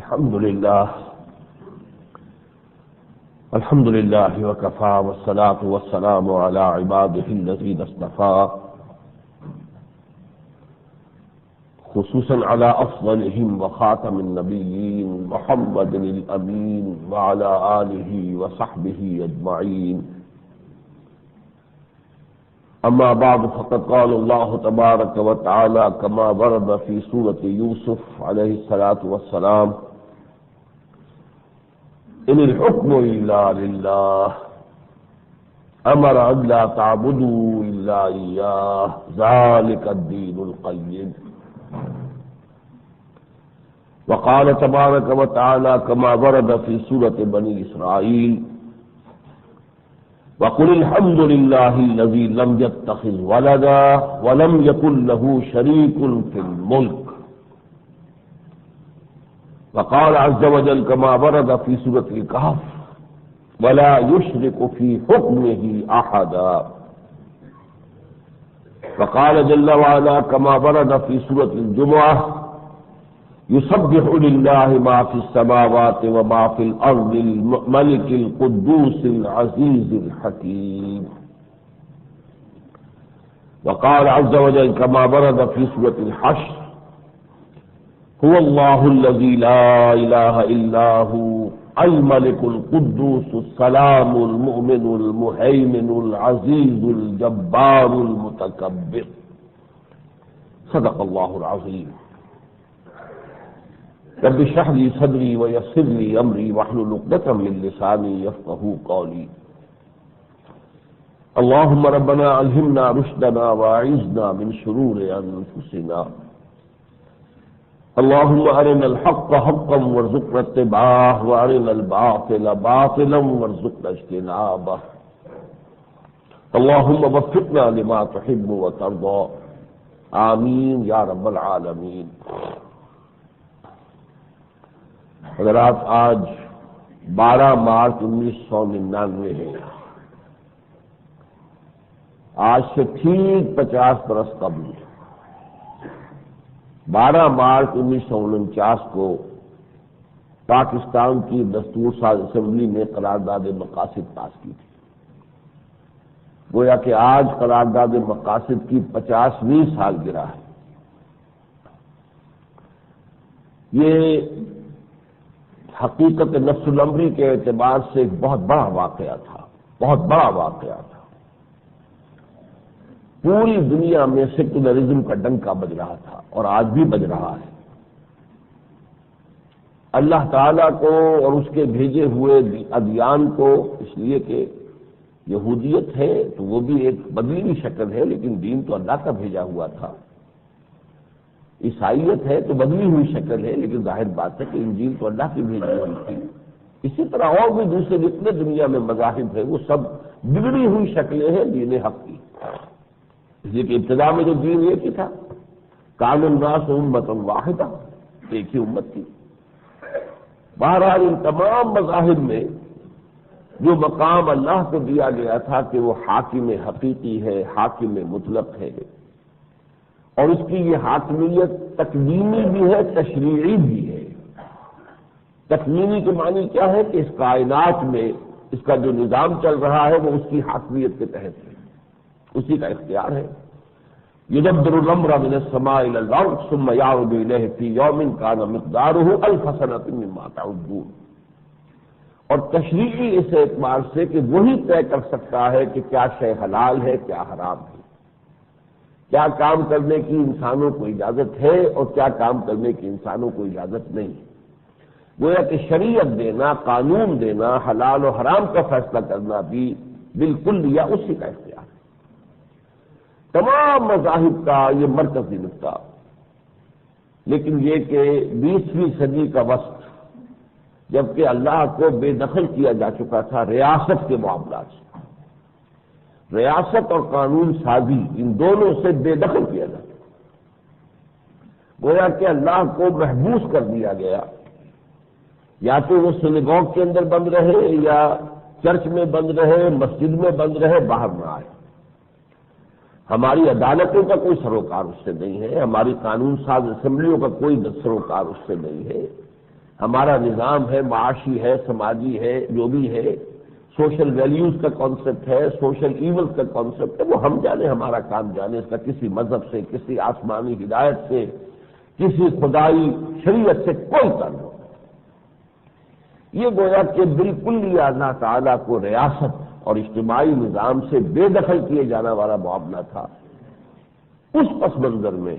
الحمد لله وكفى والصلاة والسلام على عباده الذين اصطفى خصوصا على أفضلهم وخاتم النبيين محمد الأمين وعلى آله وصحبه أجمعين. أما بعد فقد قال الله تبارك وتعالى كما ورد في سورة يوسف عليه الصلاة والسلام: إن الحكم إلا لله أمر أن لا تعبدوا إلا إياه ذلك الدين القيم. وقال تبارك وتعالى كما ورد في سورة بني إسرائيل: وقل الحمد لله الذي لم يتخذ ولدا ولم يكن له شريك في الملك. وقال عز وجل كما ورد في سورة الكهف: ولا يشرك في حكمه أحدا. وقال جل وعلا كما ورد في سورة الجمعة: يسبح لله ما في السماوات وما في الأرض الملك القدوس العزيز الحكيم. وقال عز وجل كما ورد في سورة الحشر: هو الله الذي لا إله إلا هو الملك القدوس السلام المؤمن المهيمن العزيز الجبار المتكبر. صدق الله العظيم. رب اشرح لي صدري ويسر لي امري واحلل عقدة من لساني يفقهوا قولي. اللهم ربنا الهمنا رشدنا واعذنا من شرور انفسنا. اللهم ارنا الحق حقا وارزقنا اتباعه وارنا الباطل باطلا وارزقنا اجتنابه. اللهم وفقنا لما تحب وترضى. آمین یا رب العالمین. حضرات، آج 12 مارچ 1999 ہے. آج سے ٹھیک 50 برس قبل 12 مارچ 1949 کو پاکستان کی دستور ساز اسمبلی نے قرارداد مقاصد پاس کی تھی. گویا کہ آج قرارداد مقاصد کی 50ویں سالگرہ ہے. یہ حقیقت نفس الامری کے اعتبار سے ایک بہت بڑا واقعہ تھا، بہت بڑا واقعہ تھا. پوری دنیا میں سیکولرزم کا ڈنکا بج رہا تھا اور آج بھی بج رہا ہے. اللہ تعالیٰ کو اور اس کے بھیجے ہوئے ادیان کو، اس لیے کہ یہودیت ہے تو وہ بھی ایک بدلی ہوئی شکل ہے، لیکن دین تو اللہ کا بھیجا ہوا تھا. عیسائیت ہے تو بدلی ہوئی شکل ہے، لیکن ظاہر بات ہے کہ انجیل تو اللہ کی بھیجی ہوئی تھی. اسی طرح اور بھی دوسرے جتنے دنیا میں مذاہب ہیں وہ سب بگڑی ہوئی شکلیں ہیں دین حق کی. اس لیے کہ ابتدا میں جو دین ایک ہی تھا، کان الناس امۃ واحدہ، ایک ہی امت تھی. بہرحال ان تمام مذاہب میں جو مقام اللہ کو دیا گیا تھا کہ وہ حاکم حقیقی ہے، حاکم مطلق ہے، اور اس کی یہ حاکمیت تکوینی بھی ہے، تشریعی بھی ہے. تکوینی کے معنی کیا ہے کہ اس کائنات میں اس کا جو نظام چل رہا ہے وہ اس کی حاکمیت کے تحت ہے، اسی کا اختیار ہے. یدبر الامر من السماء الى الارض ثم يعرج اليه في يوم كان مقداره 1000 سنة مما تعدون. اور تشریعی اس اعتبار سے کہ وہی طے کر سکتا ہے کہ کیا شے حلال ہے، کیا حرام ہے، کیا کام کرنے کی انسانوں کو اجازت ہے اور کیا کام کرنے کی انسانوں کو اجازت نہیں. گویا کہ شریعت دینا، قانون دینا، حلال و حرام کا فیصلہ کرنا بھی بالکل یا اسی کا اختیار ہے. تمام مذاہب کا یہ مرکزی نقطہ. لیکن یہ کہ 20ویں صدی کا وسط، جبکہ اللہ کو بے دخل کیا جا چکا تھا ریاست کے معاملات سے، ریاست اور قانون سازی ان دونوں سے بے دخل کیا جاتا، گویا کہ اللہ کو محبوس کر دیا گیا. یا تو وہ سنگوگ کے اندر بند رہے، یا چرچ میں بند رہے، مسجد میں بند رہے، باہر نہ آئے. ہماری عدالتوں کا کوئی سروکار اس سے نہیں ہے، ہماری قانون ساز اسمبلیوں کا کوئی سروکار اس سے نہیں ہے، ہمارا نظام ہے، معاشی ہے، سماجی ہے، جو بھی ہے، سوشل ویلیوز کا کانسیپٹ ہے، سوشل ایونز کا کانسیپٹ ہے، وہ ہم جانے، ہمارا کام جانے، اس کا کسی مذہب سے، کسی آسمانی ہدایت سے، کسی خدائی شریعت سے کوئی تعلق نہیں۔ یہ گویا کہ بالکل ہی اللہ تعالیٰ کو ریاست اور اجتماعی نظام سے بے دخل کیے جانا والا معاملہ تھا۔ اس پس منظر میں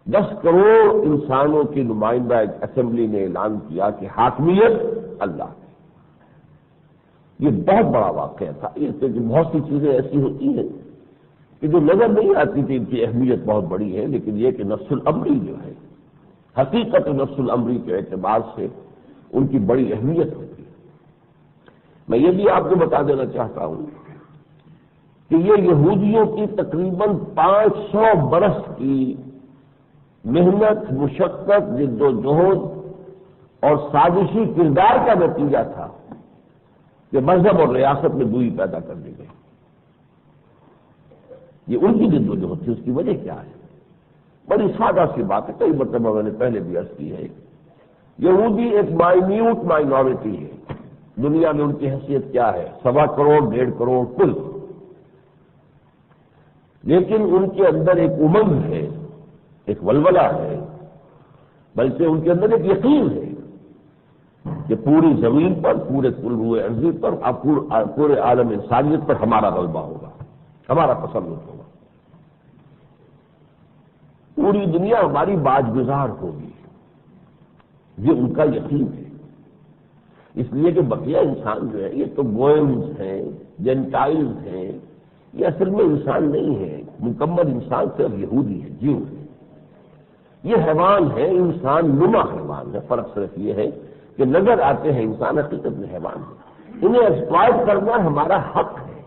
10 کروڑ انسانوں کی نمائندہ ایک اسمبلی نے اعلان کیا کہ حاکمیت اللہ کی۔ یہ بہت بڑا واقعہ تھا۔ اس سے بہت سی چیزیں ایسی ہوتی ہیں کہ جو نظر نہیں آتی تھی، ان کی اہمیت بہت بڑی ہے، لیکن یہ کہ نفس الامری جو ہے، حقیقت نفس الامری کے اعتبار سے ان کی بڑی اہمیت ہوتی ہے۔ میں یہ بھی آپ کو بتا دینا چاہتا ہوں کہ یہ یہودیوں کی تقریباً 500 برس کی محنت، مشقت، جد و جہد اور سازشی کردار کا نتیجہ تھا کہ مذہب اور ریاست میں دوئی پیدا کر دی گئی۔ یہ ان کی جد و جہد تھی۔ اس کی وجہ کیا ہے؟ بڑی سادہ سی بات ہے، کئی مرتبہ میں نے پہلے بھی عرض کی ہے۔ یہودی ایک مائنیوٹ مائنورٹی ہے دنیا میں۔ ان کی حیثیت کیا ہے؟ 1.25 کروڑ 1.5 کروڑ کل، لیکن ان کے اندر ایک امنگ ہے، ایک ولولہ ہے، بلکہ ان کے اندر ایک یقین ہے کہ پوری زمین پر، پورے کروڑ ارضی پر، پورے عالم انسانیت پر ہمارا غلبہ ہوگا، ہمارا تسلط ہوگا، پوری دنیا ہماری باج گزار ہوگی۔ یہ ان کا یقین ہے۔ اس لیے کہ بقیہ انسان جو ہے یہ تو گوئمز ہیں، جینٹائلز ہیں، یہ اصل میں انسان نہیں ہے۔ مکمل انسان صرف یہودی ہے، جیو ہے۔ یہ حیوان ہے، انسان نما حیوان ہے۔ فرق صرف یہ ہے کہ نظر آتے ہیں انسان، حقیقت میں حیوان ہے۔ انہیں ایکسپلائٹ کرنا ہمارا حق ہے،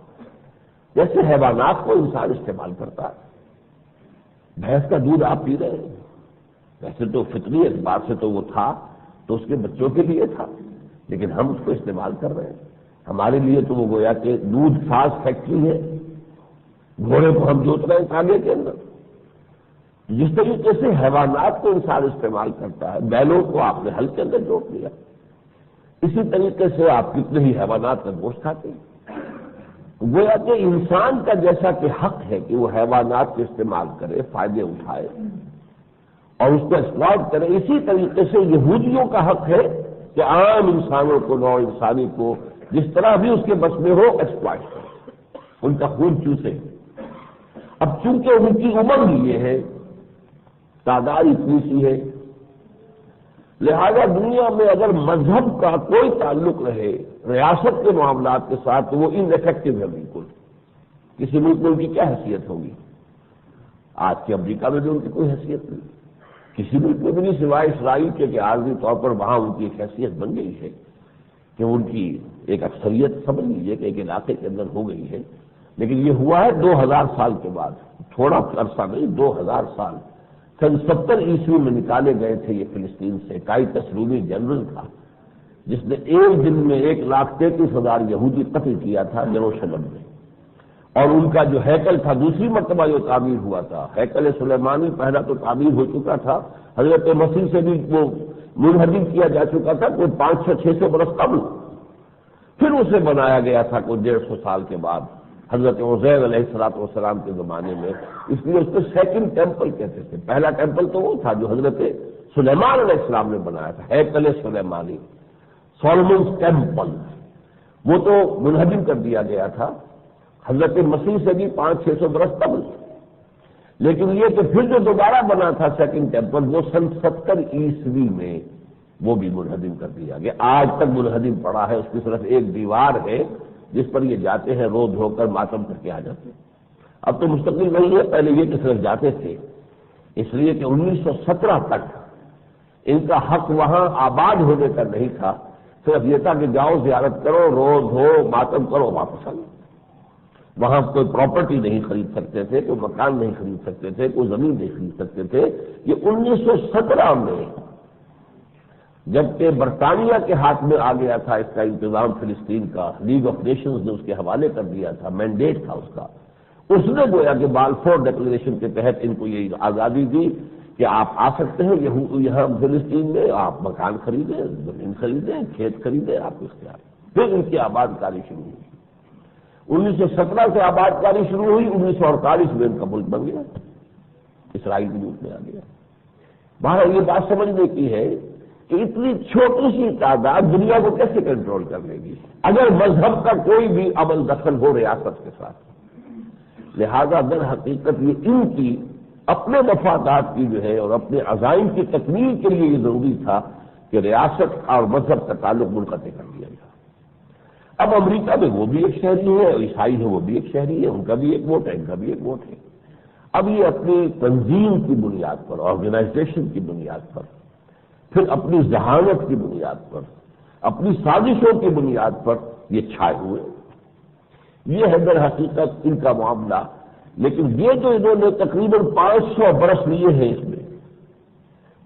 جیسے حیوانات کو انسان استعمال کرتا ہے۔ بھینس کا دودھ آپ پی رہے ہیں، ویسے تو فطری اعتبار سے تو وہ تھا تو اس کے بچوں کے لیے تھا، لیکن ہم اس کو استعمال کر رہے ہیں۔ ہمارے لیے تو وہ گویا کہ دودھ ساز فیکٹری ہے۔ گھوڑے کو ہم جوت رہے ہیں کانگے کے اندر۔ جس طریقے سے حیوانات کو انسان استعمال کرتا ہے، بیلوں کو آپ نے ہل کے اندر جوت لیا، اسی طریقے سے آپ کتنے ہی حیوانات کا گوشت کھاتے ہیں۔ گویا کہ انسان کا جیسا کہ حق ہے کہ وہ حیوانات کو استعمال کرے، فائدے اٹھائے اور اس کو ایکسپلائٹ کرے، اسی طریقے سے یہودیوں کا حق ہے کہ عام انسانوں کو، نوع انسانی کو جس طرح بھی اس کے بس میں ہو ایکسپلائٹ کرے، ان کا خون چوسے۔ اب چونکہ ان کی امنگ یہ ہے، تعداد اتنی سی ہے، لہذا دنیا میں اگر مذہب کا کوئی تعلق رہے ریاست کے معاملات کے ساتھ تو وہ ان افیکٹو ہے بالکل۔ کسی ملک میں ان کی کیا حیثیت ہوگی؟ آج کے امریکہ میں بھی ان کی کوئی حیثیت نہیں، کسی ملک میں بھی نہیں سوائے اسرائیل کے کہ عارضی طور پر وہاں ان کی ایک حیثیت بن گئی ہے کہ ان کی ایک اکثریت سمجھ لیجیے کہ ایک علاقے کے اندر ہو گئی ہے۔ لیکن یہ ہوا ہے 2000 سال کے بعد، تھوڑا عرصہ نہیں، 2000 سال۔ سن 70 عیسوی میں نکالے گئے تھے یہ فلسطین سے۔ ٹائٹس رومی جنرل تھا جس نے ایک دن میں 1,33,000 یہودی قتل کیا تھا یروشلم میں، اور ان کا جو ہیکل تھا دوسری مرتبہ جو تعمیر ہوا تھا، ہیکل سلیمانی پہلا تو تعمیر ہو چکا تھا، حضرت مسیح سے بھی وہ منہدم کیا جا چکا تھا کوئی 500-600 برس قبل، پھر اسے بنایا گیا تھا کوئی 150 سال کے بعد حضرت عزیر علیہ السلام کے زمانے میں۔ اس لیے اس کو سیکنڈ ٹیمپل کہتے تھے۔ پہلا ٹیمپل تو وہ تھا جو حضرت سلیمان علیہ السلام نے بنایا تھا، ہیکل سلیمانی، سولمنز ٹیمپل، وہ تو منہدم کر دیا گیا تھا حضرت مسیح سے بھی 500-600 برس قبل۔ لیکن یہ کہ پھر جو دوبارہ بنا تھا سیکنڈ ٹیمپل وہ سن 70 عیسوی میں وہ بھی منہدم کر دیا گیا۔ آج تک منہدم پڑا ہے، اس کی صرف ایک دیوار ہے جس پر یہ جاتے ہیں، رو دھو کر ماتم کر کے آ جاتے ہیں۔ اب تو مستقل نہیں ہے، پہلے یہ کہ صرف جاتے تھے، اس لیے کہ 1917 تک ان کا حق وہاں آباد ہونے کا نہیں تھا، صرف یہ تھا کہ جاؤ زیارت کرو، رو دھو ماتم کرو، واپس آ جاؤ۔ وہاں کوئی پراپرٹی نہیں خرید سکتے تھے، کوئی مکان نہیں خرید سکتے تھے، کوئی زمین نہیں خرید سکتے تھے۔ یہ 1917 میں جبکہ برطانیہ کے ہاتھ میں آ گیا تھا اس کا انتظام فلسطین کا، لیگ آف نیشنز نے اس کے حوالے کر دیا تھا، مینڈیٹ تھا اس کا، اس نے گویا کہ بالفور ڈکلریشن کے تحت ان کو یہ آزادی دی کہ آپ آ سکتے ہیں یہاں فلسطین میں، آپ مکان خریدیں، زمین خریدیں، کھیت خریدیں، آپ اختیار۔ پھر ان کی آباد کاری شروع ہوئی۔ 1917 سے آباد کاری شروع ہوئی، 1948 میں ان کا ملک بن گیا، اسرائیل کے روپ میں آ گیا۔ بہرحال یہ بات سمجھنے کی ہے کہ اتنی چھوٹی سی تعداد دنیا کو کیسے کنٹرول کر لے گی اگر مذہب کا کوئی بھی عمل دخل ہو ریاست کے ساتھ۔ لہذا در حقیقت یہ ان کی اپنے مفادات کی جو ہے اور اپنے عزائم کی تکمیل کے لیے یہ ضروری تھا کہ ریاست اور مذہب کا تعلق منقطع کر دیا جائے۔ اب امریکہ میں وہ بھی ایک شہری ہے اور عیسائی ہے وہ بھی ایک شہری ہے، ان کا بھی ایک ووٹ ہے، ان کا بھی ایک ووٹ ہے۔ اب یہ اپنی تنظیم کی بنیاد پر، آرگنائزیشن کی بنیاد پر، پھر اپنی ذہانت کی بنیاد پر، اپنی سازشوں کی بنیاد پر یہ چھائے ہوئے۔ یہ ہے در حقیقت ان کا معاملہ۔ لیکن یہ جو انہوں نے تقریباً 500 برس لیے ہیں اس میں،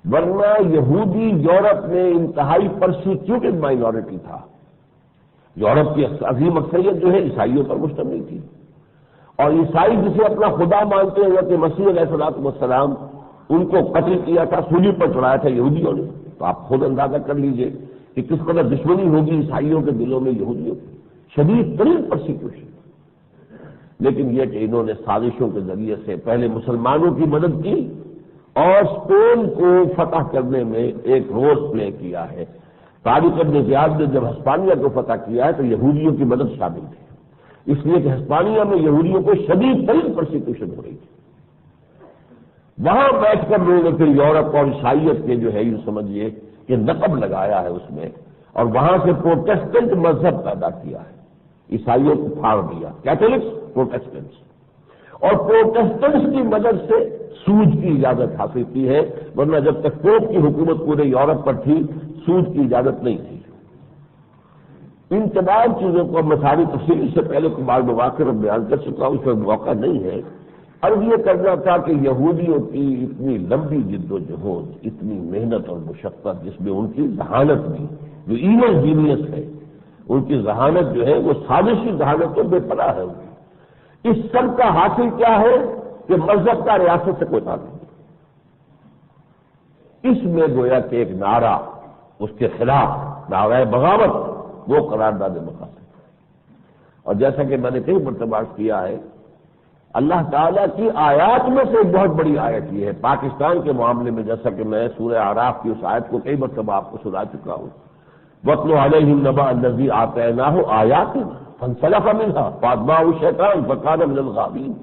ورنہ یہودی یورپ میں انتہائی پرسیکیوٹڈ مائنورٹی تھا۔ یورپ کی عظیم اکثریت جو ہے عیسائیوں پر مشتمل تھی، اور عیسائی جسے اپنا خدا مانتے ہیں کہ مسیح علیہ الصلوۃ والسلام، ان کو قتل کیا تھا، سولی پر چڑھایا تھا یہودیوں نے۔ تو آپ خود اندازہ کر لیجئے کہ کس قدر دشمنی ہوگی عیسائیوں کے دلوں میں یہودیوں کی، شدید ترین پرسیکیوشن۔ لیکن یہ کہ انہوں نے سازشوں کے ذریعے سے پہلے مسلمانوں کی مدد کی اور اسپین کو فتح کرنے میں ایک رول پلے کیا ہے۔ طارق ابن زیاد نے جب ہسپانیہ کو فتح کیا ہے تو یہودیوں کی مدد شامل تھی، اس لیے کہ ہسپانیہ میں یہودیوں کو شدید ترین پرسیکیوشن ہو رہی تھی۔ وہاں بیٹھ کر لوگوں نے پھر یورپ اور عیسائیت کے جو ہے یوں سمجھیے کہ نقب لگایا ہے اس میں، اور وہاں سے پروٹیسٹنٹ مذہب پیدا کیا ہے، عیسائیوں کو پھاڑ دیا، کیتھولکس پروٹیسٹنٹس، اور پروٹیسٹنٹس کی مدد سے سود کی اجازت حاصل کی ہے، ورنہ جب تک پوپ کی حکومت پورے یورپ پر تھی سود کی اجازت نہیں تھی۔ ان تمام چیزوں کو میں ساری تفصیل سے پہلے کو بعض مواقع پر بیان کر چکا ہوں، اس پر موقع نہیں ہے۔ عرض یہ کرنا تھا کہ یہودیوں کی اتنی لمبی جد و جہد، اتنی محنت اور مشقت، جس میں ان کی ذہانت بھی جو ایون جینیس ہے، ان کی ذہانت جو ہے وہ سازشی ذہانت تو بے پناہ ہے۔ اس سب کا حاصل کیا ہے کہ مذہب کا ریاست سے کوئی تعلق نہیں۔ اس میں گویا کہ ایک نعرہ اس کے خلاف، نعرہ بغاوت، وہ قرارداد مقاصد۔ اور جیسا کہ میں نے کئی مرتبہ کیا ہے، اللہ تعالیٰ کی آیات میں سے ایک بہت بڑی آیت یہ ہے پاکستان کے معاملے میں، جیسا کہ میں سورہ اعراف کی اس آیت کو کئی مرتبہ آپ کو سنا چکا ہوں، وَاتْلُ عَلَيْهِمْ نَبَأَ الَّذِي آتَيْنَاهُ آيَاتِنَا فَانسَلَخَ مِنْهَا فَأَتْبَعَهُ الشَّيْطَانُ فَكَانَ مِنَ الْغَاوِينَ۔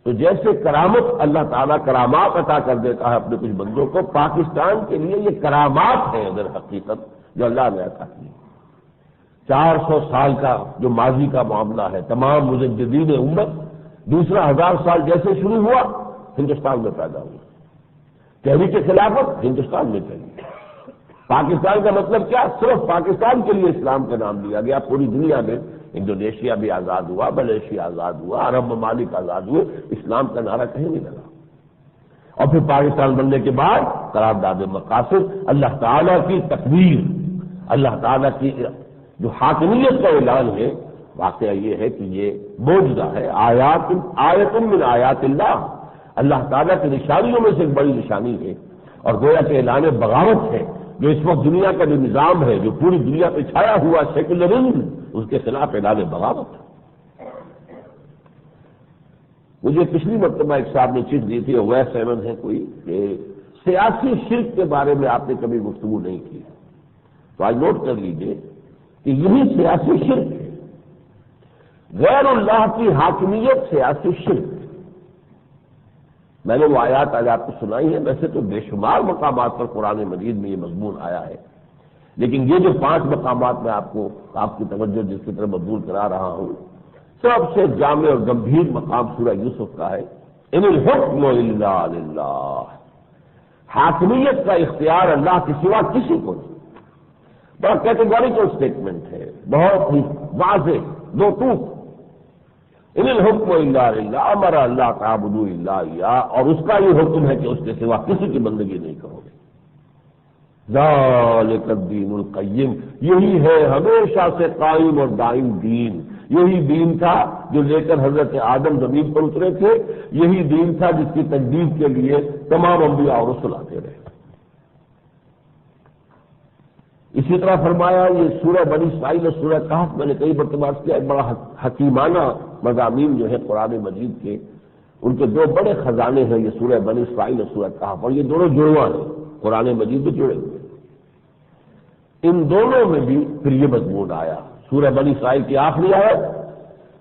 تو جیسے کرامت اللہ تعالیٰ کرامات عطا کر دیتا ہے اپنے کچھ بندوں کو، پاکستان کے لیے یہ کرامات ہیں در حقیقت جو اللہ نے عطا کی۔ 400 سال کا جو ماضی کا معاملہ ہے، تمام مجددین امت، دوسرا 1000 سال جیسے شروع ہوا ہندوستان میں پیدا ہوا، تحریک خلافت ہندوستان میں چلی۔ پاکستان کا مطلب کیا؟ صرف پاکستان کے لیے اسلام کا نام دیا گیا، پوری دنیا میں انڈونیشیا بھی آزاد ہوا، ملیشیا آزاد ہوا، عرب ممالک آزاد ہوئے، اسلام کا نعرہ کہیں نہیں لگا۔ اور پھر پاکستان بننے کے بعد قرارداد مقاصد، اللہ تعالیٰ کی تقدیر، اللہ تعالیٰ کی جو حاکمیت کا اعلان ہے۔ واقعہ یہ ہے کہ یہ معجزہ ہے، آیت من آیات اللہ، اللہ تعالیٰ کی نشانیوں میں سے ایک بڑی نشانی ہے، اور گویا کہ اعلان بغاوت ہے جو اس وقت دنیا کا جو نظام ہے، جو پوری دنیا پہ چھایا ہوا سیکولرزم، اس کے خلاف اعلان بغاوت ہے۔ مجھے پچھلی مرتبہ ایک صاحب نے چیز دی تھی، اویس احمد ہے کوئی، کہ سیاسی شرک کے بارے میں آپ نے کبھی گفتگو نہیں کی، تو آج نوٹ کر لیجئے کہ یہی سیاسی شرک ہے، غیر اللہ کی حاکمیت سیاسی شرک۔ میں نے وہ آیات آج آپ کو سنائی ہے، ویسے تو بے شمار مقامات پر قرآن مجید میں یہ مضمون آیا ہے، لیکن یہ جو 5 مقامات میں آپ کی توجہ جس کی طرف مبذول کرا رہا ہوں، سب سے جامع اور گمبھیر مقام سورہ یوسف کا ہے، ان الحکم الا للہ، حاکمیت کا اختیار اللہ کے سوا کسی کو نہیں۔ بڑا کیٹیگوریکل اسٹیٹمنٹ ہے، بہت ہی واضح، دو ٹوک۔ ان الحکم الا للہ، امر اللہ تعبدوا الا ایاہ، اور اس کا یہ حکم ہے کہ اس کے سوا کسی کی بندگی نہیں کرو گے۔ ذالک الدین القیم، یہی ہے ہمیشہ سے قائم اور دائم دین، یہی دین تھا جو لے کر حضرت آدم زمین پر اترے تھے، یہی دین تھا جس کی تجدید کے لیے تمام انبیاء اور رسل آتے رہے۔ اسی طرح فرمایا یہ سورہ بنی اسرائیل اور سورہ کہف میں نے کئی مرتبہ کیا، ایک بڑا حکیمانہ مضامین جو ہے قرآن مجید کے، ان کے دو بڑے خزانے ہیں، یہ سورہ بنی اسرائیل اور سورہ کہف، اور یہ دونوں جڑواں ہیں قرآن مجید میں جڑے ہوئے۔ ان دونوں میں بھی پھر یہ مضمون آیا، سورہ بنی اسرائیل کی آخری آیت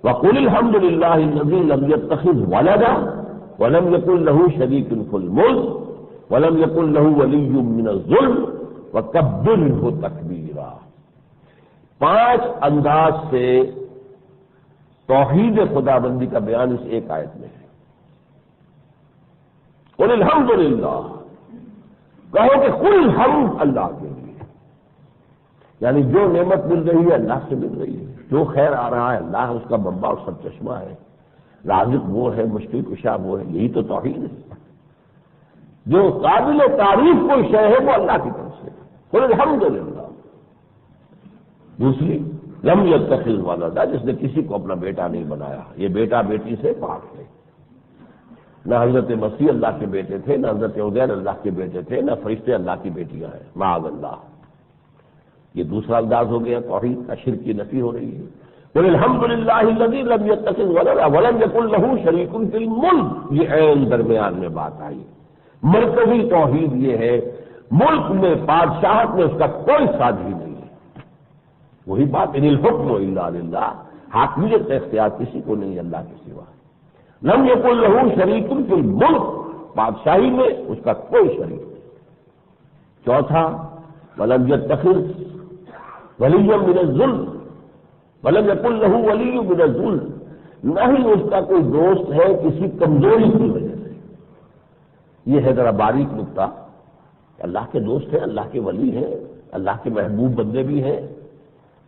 وَقُلِ الْحَمْدُ لِلَّهِ الَّذِي لَمْ يَتَّخِذْ وَلَدًا وَلَمْ يَكُن لَّهُ شَرِيكٌ فِي الْمُلْكِ وَلَمْ يَكُن لَّهُ وَلِيٌّ مِّنَ الظُّلْمِ وَكَبِّرْهُ تَكْبِيرًا۔ 5 انداز سے توحید خداوندی کا بیان اس ایک آیت میں ہے۔ قُلِ الْحَمْدُ لِلَّهِ، کہو کہ کل حمد اللہ کے لیے، یعنی جو نعمت مل رہی ہے اللہ سے مل رہی ہے، جو خیر آ رہا ہے اللہ اس کا منبع اور سب چشمہ ہے، رازق وہ ہے، مشکل کشا وہ ہے، یہی تو توحید ہے۔ جو قابل تعریف کوئی شے ہے وہ اللہ کی طرف سے، قل الحمد للہ۔ دوسری لم یتخذ ولدا، جس نے کسی کو اپنا بیٹا نہیں بنایا، یہ بیٹا بیٹی سے پاک ہے۔ نہ حضرت مسیح اللہ کے بیٹے تھے، نہ حضرت عزیر اللہ کے بیٹے تھے، نہ فرشتے اللہ کی بیٹیاں ہیں، معاذ اللہ۔ یہ دوسرا انداز ہو گیا توحید کا، شرک کی نفی ہو رہی ہے۔ قل الحمد للہ الذی لم یتخذ ولدا ولم یکن لہ شریک فی الملک، یہ عین درمیان میں بات آئی۔ مرکزی توحید یہ ہے، ملک میں بادشاہت میں اس کا کوئی ساتھی نہیں ہے۔ وہی بات ان الحکم الا للہ، حاکمیت کا اختیار کسی کو نہیں اللہ کے سوا۔ لم یکن لہ شریک فی الملک، بادشاہی میں اس کا کوئی شریک نہیں۔ چوتھا ولم یتخذ ولی من الظلم، ولم یکن لہ ولی من الظلم، نہ ہی اس کا کوئی دوست ہے کسی کمزوری کی وجہ سے۔ یہ ہے ذرا باریک نکتہ، اللہ کے دوست ہیں، اللہ کے ولی ہیں، اللہ کے محبوب بندے بھی ہیں،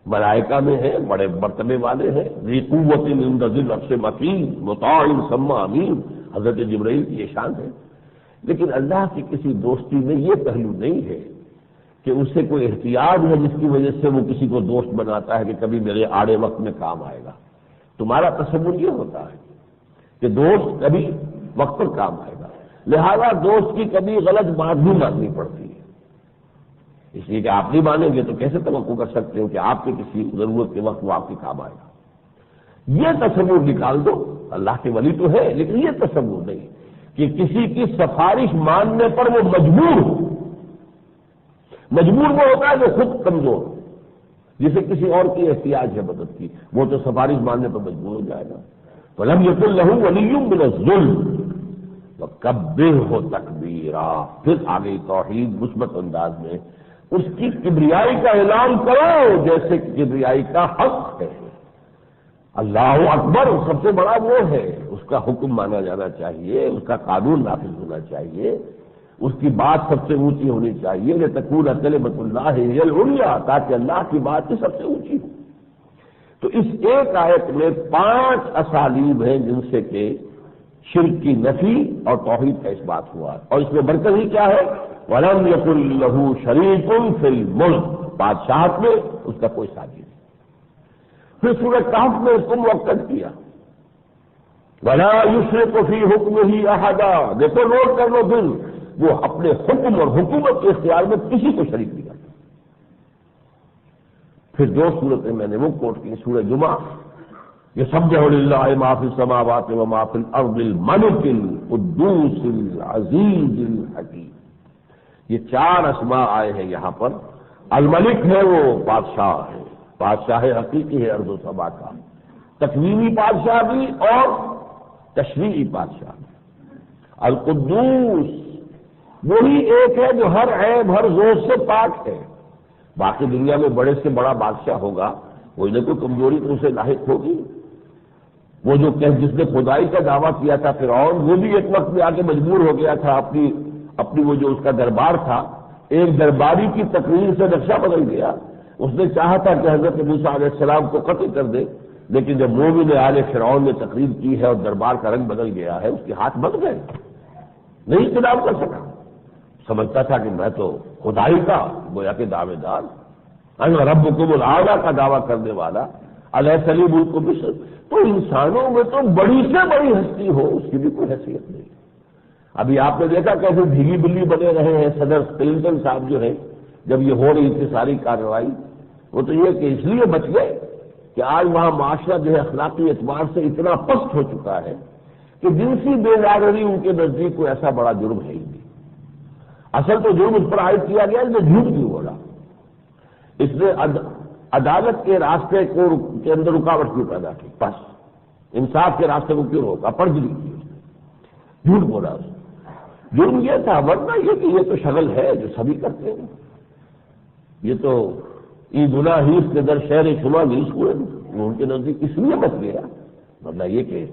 ملائکہ میں ہیں، بڑے مرتبے والے ہیں، ذی قوت عند ذی العرش مکین مطاع ثم امین، حضرت جبرائیل کی یہ شان ہے۔ لیکن اللہ کی کسی دوستی میں یہ پہلو نہیں ہے کہ اس سے کوئی احتیاط ہے جس کی وجہ سے وہ کسی کو دوست بناتا ہے کہ کبھی میرے آڑے وقت میں کام آئے گا۔ تمہارا تصور یہ ہوتا ہے کہ دوست کبھی وقت پر کام آئے گا، لہذا دوست کی کبھی غلط بات بھی ماننی پڑتی ہے، اس لیے کہ آپ نہیں مانیں گے تو کیسے توقع کر سکتے ہو کہ آپ کے کسی ضرورت کے وقت وہ آپ کے کام آئے گا۔ یہ تصور نکال دو، اللہ کے ولی تو ہے لیکن یہ تصور نہیں کہ کسی کی سفارش ماننے پر وہ مجبور ہو۔ مجبور وہ ہوتا ہے جو خود کمزور ہو، جسے کسی اور کی احتیاج ہے مدد کی، وہ تو سفارش ماننے پر مجبور ہو جائے گا۔ وَلَمْ يَكُن لَّهُ وَلِيٌّ مِّنَ الظُّلْمِ وَكَبِّرْهُ تَكْبِيرًا۔ پھر آگے توحید مثبت انداز میں اس کی کبریائی کا اعلان کرو جیسے کہ کبریائی کا حق ہے۔ اللہ اکبر سب سے بڑا وہ ہے، اس کا حکم مانا جانا چاہیے، اس کا قانون نافذ ہونا چاہیے، اس کی بات سب سے اونچی ہونی چاہیے، لتکون کلمۃ اللہ ہی العلیٰ، تاکہ اللہ کی بات سب سے اونچی ہو۔ تو اس ایک آیت میں 5 اسالیب ہیں جن سے کہ شرک کی نفی اور توحید کا اس بات ہوا، اور اس میں مرکزی کیا ہے؟ وَلَمْ يَكُن لَّهُ شَرِيكٌ فِي الْمُلْكِ، بادشاہت میں اس کا کوئی ساتھی نہیں۔ پھر سورہ کہف میں اس کو موقع کیا، وَلَا يُشْرِكُ فِي حُكْمِهِ أَحَدًا، دیکھو نوٹ کر لو، پھر وہ اپنے حکم اور حکومت کے اختیار میں کسی کو شریک نہیں کرتا۔ پھر 2 صورتیں میں نے وہ کوٹ کی، سورہ جمعہ یسبح للہ ما فی السماوات وما فی الارض الملک القدوس العزیز الحکیم، یہ 4 اسماء آئے ہیں یہاں پر۔ الملک ہے وہ بادشاہ ہے، بادشاہ حقیقی ہے ارض و سما کا، تکوینی بادشاہ بھی اور تشریعی بادشاہ بھی۔ القدوس وہی ایک ہے جو ہر عیب ہر زور سے پاک ہے، باقی دنیا میں بڑے سے بڑا بادشاہ ہوگا کوئی نہ کوئی کمزوری تو اسے لاحق ہوگی۔ وہ جو جس نے خدائی کا دعویٰ کیا تھا فرعون، وہ بھی ایک وقت میں آ کے مجبور ہو گیا تھا، اپنی وہ جو اس کا دربار تھا، ایک درباری کی تقریر سے نقشہ بدل گیا۔ اس نے چاہا تھا کہ حضرت موسیٰ علیہ السلام کو قتل کر دے، لیکن جب مومن آل فرعون نے تقریر کی ہے اور دربار کا رنگ بدل گیا ہے، اس کے ہاتھ بند گئے، نہیں خلاف کر سکا۔ سمجھتا تھا کہ میں تو خدائی کا گویا کہ دعوے دار، انا ربکم الاعلی کا دعویٰ کرنے والا، الیس لی ملک مصر، تو انسانوں میں تو بڑی سے بڑی ہستی ہو اس کی بھی کوئی حیثیت نہیں۔ ابھی آپ نے دیکھا کیسے بھیگی بلی بنے رہے ہیں صدر کلنٹن صاحب جو ہے، جب یہ ہو رہی تھی ساری کارروائی، وہ تو یہ کہ اس لیے بچ گئے کہ آج وہاں معاشرہ جو ہے اخلاقی اعتبار سے اتنا پست ہو چکا ہے کہ جنسی بے برادری ان کے نزدیک کوئی ایسا بڑا جرم ہے ہی نہیں۔ اصل تو جرم اس پر عائد کیا گیا، اس نے جھوٹ کیوں بولا، اس نے عدالت کے راستے کے اندر رکاوٹ کیوں پیدا کی، بس انصاف کے راستے کو کیوں روکا، پرجری کی اس نے، جھوٹ بولا اس نے۔ جرم یہ تھا، ورنہ یہ کہ یہ تو شغل ہے جو سبھی کرتے ہیں، یہ تو ای گناہ ہی کے در شہر شما نیس ہوئے، ان کے نزدیک اس لیے بچ گیا، ورنہ یہ کہ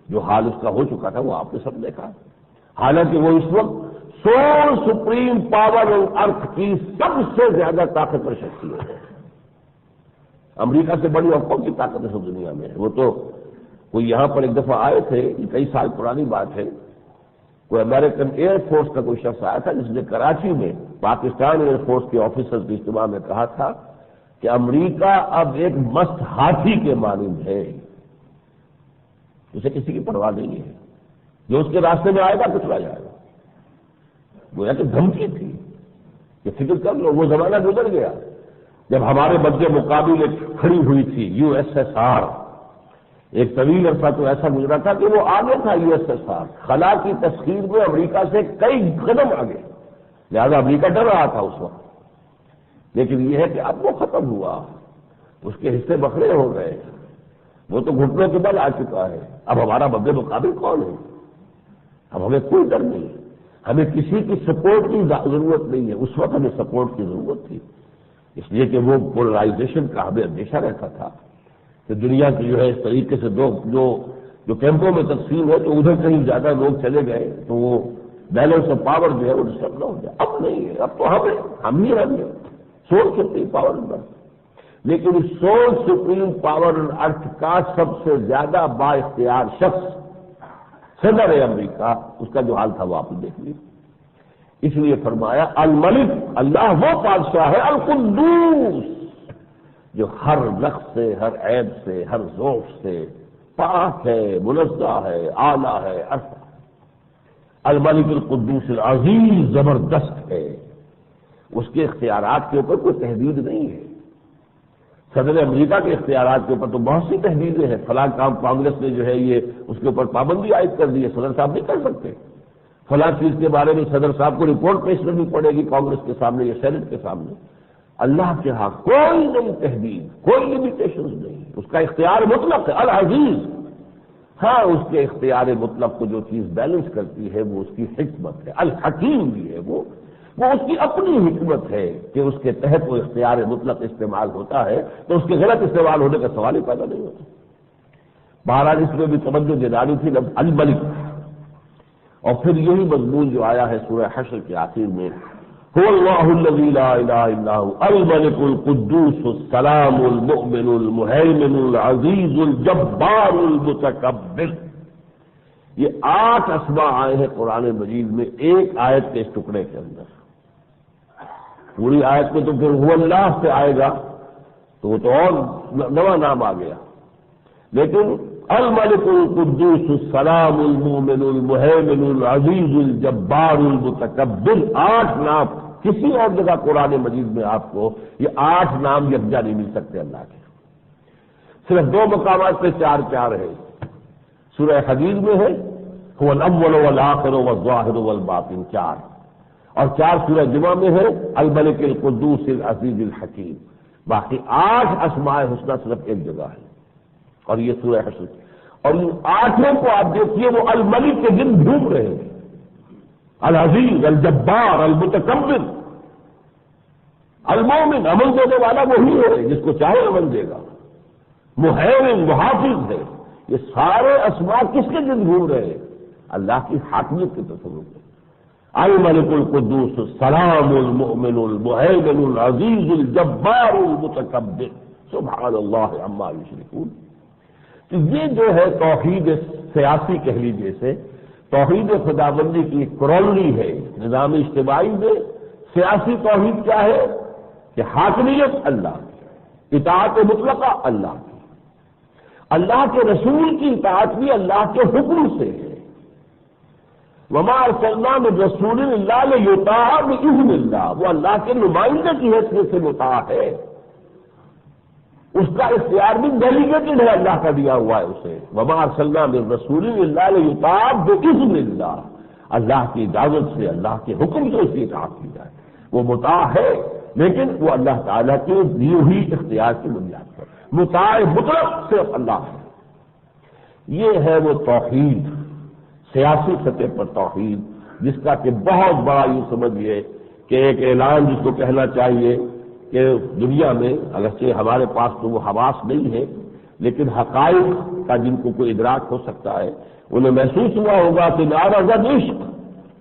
جو حال اس کا ہو چکا تھا وہ آپ نے سب دیکھا۔ حالانکہ وہ اس وقت سول سپریم پاور آن ارتھ کی سب سے زیادہ طاقتور شخصیت ہے، امریکہ سے بڑی اور کون سی طاقت ہے سب دنیا میں ہے۔ وہ تو کوئی یہاں پر ایک دفعہ آئے تھے، کئی سال پرانی بات ہے، کوئی امریکن ایئر فورس کا کوئی شخص آیا تھا جس نے کراچی میں پاکستان ایئر فورس کے آفیسر کے اجتماع میں کہا تھا کہ امریکہ اب ایک مست ہاتھی کے مانند ہے، اسے کسی کی پرواہ نہیں ہے، جو اس کے راستے میں آئے گا کچلا جائے گا۔ گویا کہ دھمکی تھی کہ فکر کر لو، وہ زمانہ گزر گیا جب ہمارے مد مقابل ایک کھڑی ہوئی تھی یو ایس ایس آر۔ ایک طویل عرصہ تو ایسا گزرا تھا کہ وہ آگے تھا یو ایس ایس آر، خلا کی تسخیر میں امریکہ سے کئی قدم آگے، لہذا امریکہ ڈر رہا تھا اس وقت۔ لیکن یہ ہے کہ اب وہ ختم ہوا، اس کے حصے بکھرے ہو گئے، وہ تو گھٹنوں کے بل آ چکا ہے۔ اب ہمارا مد مقابل کون ہے؟ اب ہمیں کوئی ڈر نہیں، ہمیں کسی کی سپورٹ کی ضرورت نہیں ہے۔ اس وقت ہمیں سپورٹ کی ضرورت تھی، اس لیے کہ وہ پولرائزیشن کا ہمیں اندیشہ رہتا تھا کہ دنیا کی جو ہے اس طریقے سے جو کیمپوں میں تقسیم ہے تو ادھر کہیں زیادہ لوگ چلے گئے تو وہ بیلنس آف پاور جو ہے وہ ڈسٹرب نہ ہو جائے۔ اب نہیں ہے، اب تو ہم ہی رہیں گے سول سپریم پاور پر۔ لیکن اس سول سپریم پاور ارتھ کا سب سے زیادہ با اختیار شخص صدر امریکہ، اس کا جو حال تھا وہ آپ نے دیکھ لی۔ اس لیے فرمایا الملک، اللہ وہ بادشاہ ہے القدوس جو ہر نقص سے، ہر عیب سے، ہر ذوق سے پاک ہے، منزہ ہے، اعلیٰ ہے، عرفہ۔ الملک القدوس العزیز زبردست ہے، اس کے اختیارات کے اوپر کوئی تحدید نہیں ہے۔ صدر امریکہ کے اختیارات کے اوپر تو بہت سی تحدیدیں ہیں، فلاں کام کانگریس نے جو ہے یہ اس کے اوپر پابندی عائد کر دی ہے، صدر صاحب نہیں کر سکتے۔ فلاں چیز کے بارے میں صدر صاحب کو رپورٹ پیش کرنی پڑے گی کانگریس کے سامنے یا سینٹ کے سامنے۔ اللہ کے ہاں کوئی نہیں تحدید، کوئی لمیٹیشنز نہیں، اس کا اختیار مطلق ہے العزیز۔ ہاں اس کے اختیار مطلق کو جو چیز بیلنس کرتی ہے وہ اس کی حکمت ہے، الحکیم بھی ہے وہ اس کی اپنی حکمت ہے کہ اس کے تحت وہ اختیار مطلق استعمال ہوتا ہے تو اس کے غلط استعمال ہونے کا سوال ہی پیدا نہیں ہوتا۔ بہرحال اس میں بھی توجہ دینی تھی لفظ الملک، اور پھر یہی مضمون جو آیا ہے سورہ حشر کے آخر میں، هو اللہ الذی لا الہ الا هو الملک القدوس السلام المؤمن المہیمن العزیز الجبار المتکبر۔ یہ 8 اسماء آئے ہیں قرآن مجید میں ایک آیت کے اس ٹکڑے کے اندر۔ پوری آیت میں تو پھر هو اللہ سے آئے گا تو وہ تو اور نواں نام آ گیا، لیکن الملک القدوس السلام المؤمن المہیمن العزیز الجبار المتکبر، 8 نام کسی اور جگہ قرآن مجید میں آپ کو یہ 8 نام یکجا نہیں مل سکتے اللہ کے، صرف 2 مقامات پہ 4 ہے۔ سورہ حدید میں ہے هو الاول والآخر والظاہر والباطن 4، اور 4 سورہ جمعہ میں ہے الملک القدوس العزیز الحکیم۔ باقی 8 اسماء حسنہ صرف ایک جگہ ہے، اور یہ سورہ حشر، اور ان 8 کو آپ دیکھیے وہ الملک کے دن ڈھونڈ رہے ہیں، العزیز الجبار المتکبر المومن، امن دینے والا وہی ہے جس کو چاہے امن دے گا، مہیمن محافظ ہے۔ یہ سارے اسماء کس کے دن ڈھونڈ رہے ہیں؟ اللہ کی حاکمیت کے تصور میں۔ الملک القدوس السلام المؤمن المہیمن العزیز الجبار المتکبر سبحان اللہ عما یشرکون۔ تو یہ جو ہے توحید سیاسی کہہ لیجیے سے، توحید خداوندی کی کرونی ہے نظام اجتماعی میں۔ سیاسی توحید کیا ہے کہ حاکمیت اللہ کی، اطاعت مطلقہ اللہ کی، اللہ کے رسول کی اطاعت بھی اللہ کے حکم سے ہے۔ وما ارسلنا من رسول الا لیطاع باذن اللہ، وہ اللہ کے نمائندے کی حیثیت سے مطاع ہے، اس کا اختیار بھی ڈیلیگیٹڈ ہے، اللہ کا دیا ہوا ہے اسے۔ وما ارسلنا من رسول الا لیطاع باذن اللہ، اللہ کی اجازت سے، اللہ کے حکم سے اس کی اطاعت کی جائے، وہ مطاع ہے، لیکن وہ اللہ تعالیٰ کے دی ہوئی اختیار کی بنیاد پر۔ مطاع مطلق صرف اللہ ہے۔ یہ ہے وہ توحید، سیاسی سطح پر توحید، جس کا کہ بہت بڑا یوں سمجھیے کہ ایک اعلان جس کو کہنا چاہیے کہ دنیا میں اگرچہ ہمارے پاس تو وہ حواس نہیں ہے، لیکن حقائق کا جن کو کوئی ادراک ہو سکتا ہے انہیں محسوس ہوا ہوگا کہ نارض عشق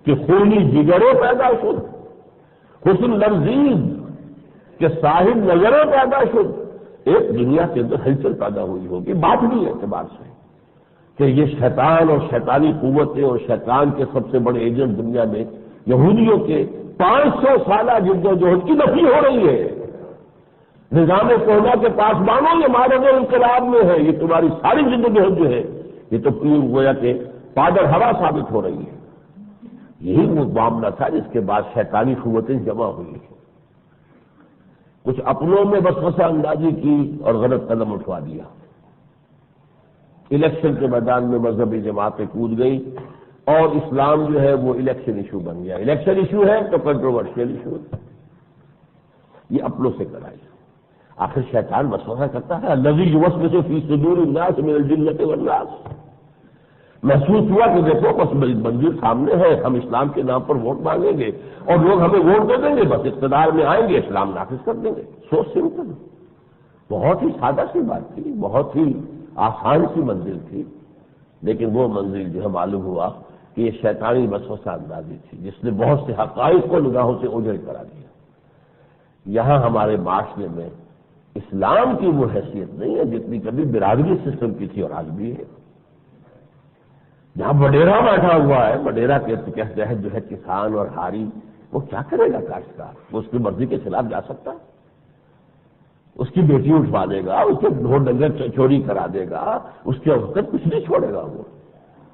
کہ خونی جگریں پیدا شد، حسن لذیذ کہ صاحب نظریں پیدا شد، ایک دنیا کے اندر ہلچل پیدا ہوئی ہوگی باطنی اعتبار سے کہ یہ شیطان اور شیطانی قوتیں اور شیطان کے سب سے بڑے ایجنٹ دنیا میں یہودیوں کے 500 سالہ جدوجہد کی نفی ہو رہی ہے۔ نظام کوہنا کے پاس مانو یہ معرض انقلاب میں ہے، یہ تمہاری ساری جدوجہد جو ہے یہ تو گویا کہ پادر ہوا ثابت ہو رہی ہے۔ یہی وہ معاملہ تھا جس کے بعد شیطانی قوتیں جمع ہوئی ہیں، کچھ اپنوں میں وسوسہ اندازی کی اور غلط قدم اٹھوا دیا، الیکشن کے میدان میں مذہبی جماعتیں کود گئی اور اسلام جو ہے وہ الیکشن ایشو بن گیا۔ الیکشن ایشو ہے تو کنٹروورشل ایشو ہے، یہ اپنوں سے کرائی۔ آخر شیطان وسوسہ کرتا ہے، الذی یوسوس فی صدور الناس من الجنۃ والناس۔ محسوس ہوا کہ دیکھو بس منزل سامنے ہے، ہم اسلام کے نام پر ووٹ مانگیں گے اور لوگ ہمیں ووٹ دے دیں گے، بس اقتدار میں آئیں گے اسلام نافذ کر دیں گے۔ سوچ سمپل، بہت ہی سادہ سی بات تھی، بہت ہی آسان سی منزل تھی، لیکن وہ منزل جو ہے معلوم ہوا کہ یہ شیطانی وسوسہ اندازی تھی جس نے بہت سے حقائق کو نگاہوں سے اوجھل کرا دیا۔ یہاں ہمارے معاشرے میں اسلام کی وہ حیثیت نہیں ہے جتنی کبھی برادری سسٹم کی تھی اور آج بھی ہے۔ جہاں وڈیرا بیٹھا ہوا ہے، وڈیرا کے تحت جو ہے کسان اور ہاری، وہ کیا کرے گا کاشتکار؟ وہ اس کی مرضی کے خلاف جا سکتا ہے؟ اس کی بیٹی اٹھوا دے گا، اس کے ڈھور ڈنگر چوری کرا دے گا، اس کے وقت کچھ نہیں چھوڑے گا وہ۔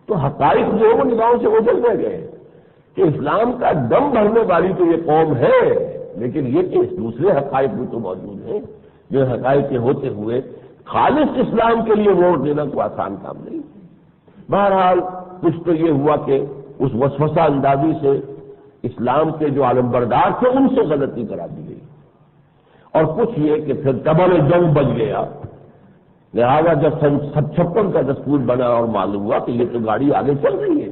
تو حقائق جو ہے وہ نگاہوں سے اوجھل رہ گئے کہ اسلام کا دم بھرنے والی تو یہ قوم ہے، لیکن یہ کہ دوسرے حقائق بھی تو موجود ہیں، جو حقائق کے ہوتے ہوئے خالص اسلام کے لیے ووٹ دینا کوئی آسان کام نہیں۔ بہرحال کچھ تو یہ ہوا کہ اس وسوسہ اندازی سے اسلام کے جو علمبردار تھے ان سے غلطی کرا دی گئی، اور کچھ یہ کہ پھر تبر جنگ بچ گیا۔ لہذا جب سن 56 کا دستور بنا اور معلوم ہوا کہ یہ تو گاڑی آگے چل رہی ہے،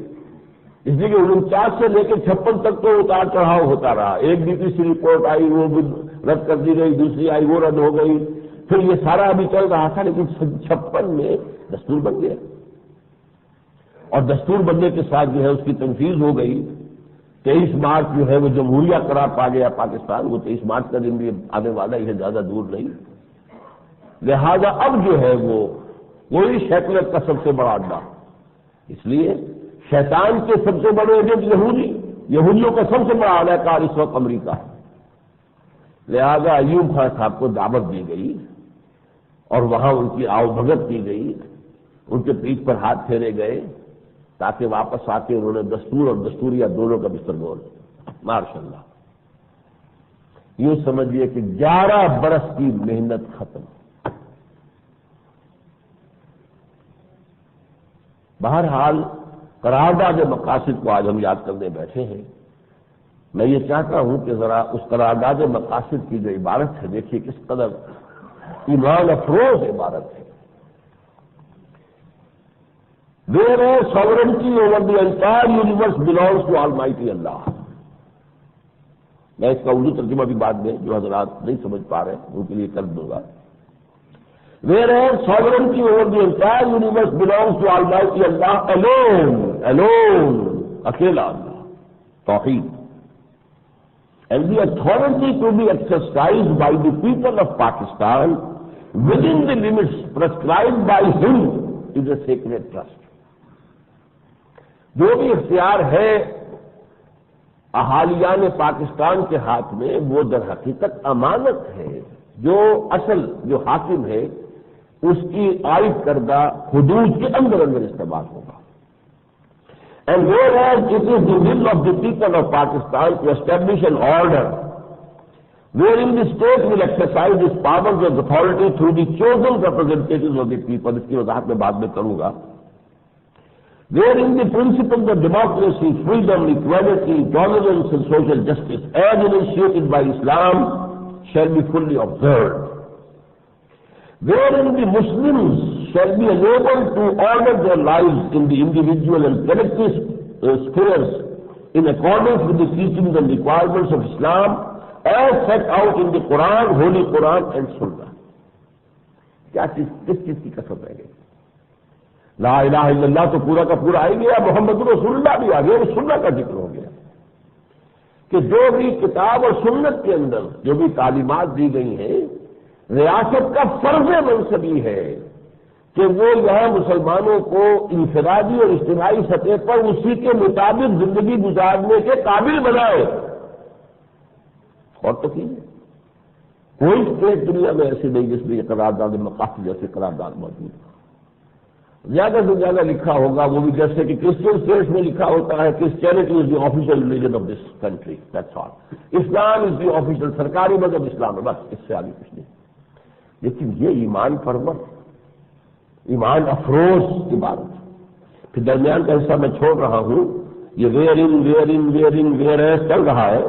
اس لیے کہ 49 سے لے کے 56 تک تو اتار چڑھاؤ ہوتا رہا، ایک بی پی سی رپورٹ آئی وہ بھی رد کر دی گئی، دوسری آئی وہ رد ہو گئی، پھر یہ سارا ابھی چل رہا تھا، لیکن 56 میں دستور بن گیا، اور دستور بننے کے ساتھ جو ہے اس کی تنفیذ ہو گئی۔ 23 مارچ جو ہے وہ جمہوریہ قرار پا گیا پاکستان، وہ 23 مارچ کا دن بھی آنے والا ہی ہے، زیادہ دور نہیں۔ لہذا اب جو ہے وہ وہی شیطنت کا سب سے بڑا اڈا، اس لیے شیطان کے سب سے بڑے ایجنٹ یہودیوں کا سب سے بڑا اعلی کار اس وقت امریکہ ہے۔ لہذا ایوب خان صاحب کو دعوت دی گئی اور وہاں ان کی آؤ بھگت کی گئی، ان کے پیٹھ پر ہاتھ پھیرے گئے تاکہ واپس آ کے انہوں نے دستور اور دستوریہ دونوں کا بستر گول، ماشاء اللہ۔ یوں سمجھیے کہ 11 برس کی محنت ختم۔ بہرحال قرارداد مقاصد کو آج ہم یاد کرنے بیٹھے ہیں۔ میں یہ چاہتا ہوں کہ ذرا اس قرارداد مقاصد کی جو عبارت ہے دیکھیے کس قدر ایمان افروز عبارت ہے۔ Whereas sovereignty over the entire universe belongs to Almighty Allah۔ میں اس کا اردو ترجمہ بھی بعد میں جو حضرات نہیں سمجھ پا رہے ان کے لیے کر دوں گا۔ Whereas sovereignty over the entire universe belongs to Almighty Allah alone، اکیلا اللہ، توحید۔ And the authority to be exercised by the people of Pakistan within the limits prescribed by him is a sacred trust۔ جو بھی اختیار ہے اہالیان پاکستان کے ہاتھ میں وہ در حقیقت امانت ہے۔ جو اصل جو حاکم ہے اس کی عائد کردہ حدود کے اندر استعمال ہوگا. And whereas it is the will of the people of Pakistan to establish an order wherein the state will exercise its powers of authority through the chosen representatives of the people, اس کی وضاحت میں بعد میں کروں گا, wherein the principles of democracy, freedom, equality, tolerance and social justice as initiated by Islam shall be fully observed, wherein the Muslims shall be enabled to order their lives in the individual and collective spheres in accordance with the teachings and requirements of Islam as set out in the Quran, Holy Quran and Sunnah. کیا چیز, کس چیز کی قسم رہ گئی؟ لا الہ الا اللہ تو پورا کا پورا آ گیا, محمد رسول اللہ بھی آ گیا, وہ سنت کا ذکر ہو گیا کہ جو بھی کتاب اور سنت کے اندر جو بھی تعلیمات دی گئی ہیں, ریاست کا فرض منصبی ہے کہ وہ یہاں مسلمانوں کو انفرادی اور اجتماعی سطح پر اسی کے مطابق زندگی گزارنے کے قابل بنائے. اور تو کوئی اسٹیٹ دنیا میں ایسی نہیں جس میں یہ قرارداد مقاصد جیسے قرارداد موجود ہے. زیادہ سے زیادہ لکھا ہوگا وہ بھی جیسے کہ کرسچن اسٹیٹس میں لکھا ہوتا ہے Christianity is the official religion of this country, that's all. Islam is the official, سرکاری مذہب اسلام ہے, بس اس سے آگے کچھ نہیں. لیکن یہ ایمان پرور, ایمان افروز کی بات. پھر درمیان کا حصہ میں چھوڑ رہا ہوں, یہ ویئر ایز چل رہا ہے.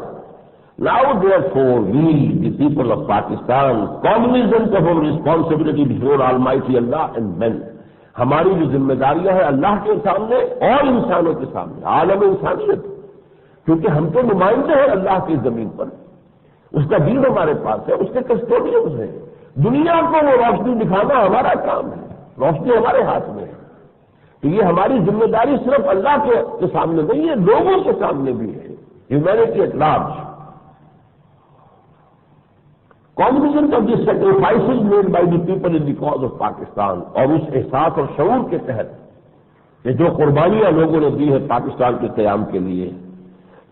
Now therefore we, the people of Pakistan, cognizant of our responsibility before Almighty Allah and men, ہماری جو ذمہ داریاں ہیں اللہ کے سامنے اور انسانوں کے سامنے, عالم انسانیت, کیونکہ ہم تو نمائندے ہیں اللہ کی زمین پر, اس کا دین ہمارے پاس ہے, اس کے کسٹوڈینز ہیں. دنیا کو وہ روشنی دکھانا ہمارا کام ہے, روشنی ہمارے ہاتھ میں ہے. تو یہ ہماری ذمہ داری صرف اللہ کے سامنے نہیں ہے, لوگوں کے سامنے بھی ہے, humanity at large. Cognizant of the sacrifices made by the people in the cause of Pakistan, اور اس احساس اور شعور کے تحت کہ جو قربانیاں لوگوں نے دی ہے پاکستان کے قیام کے لیے,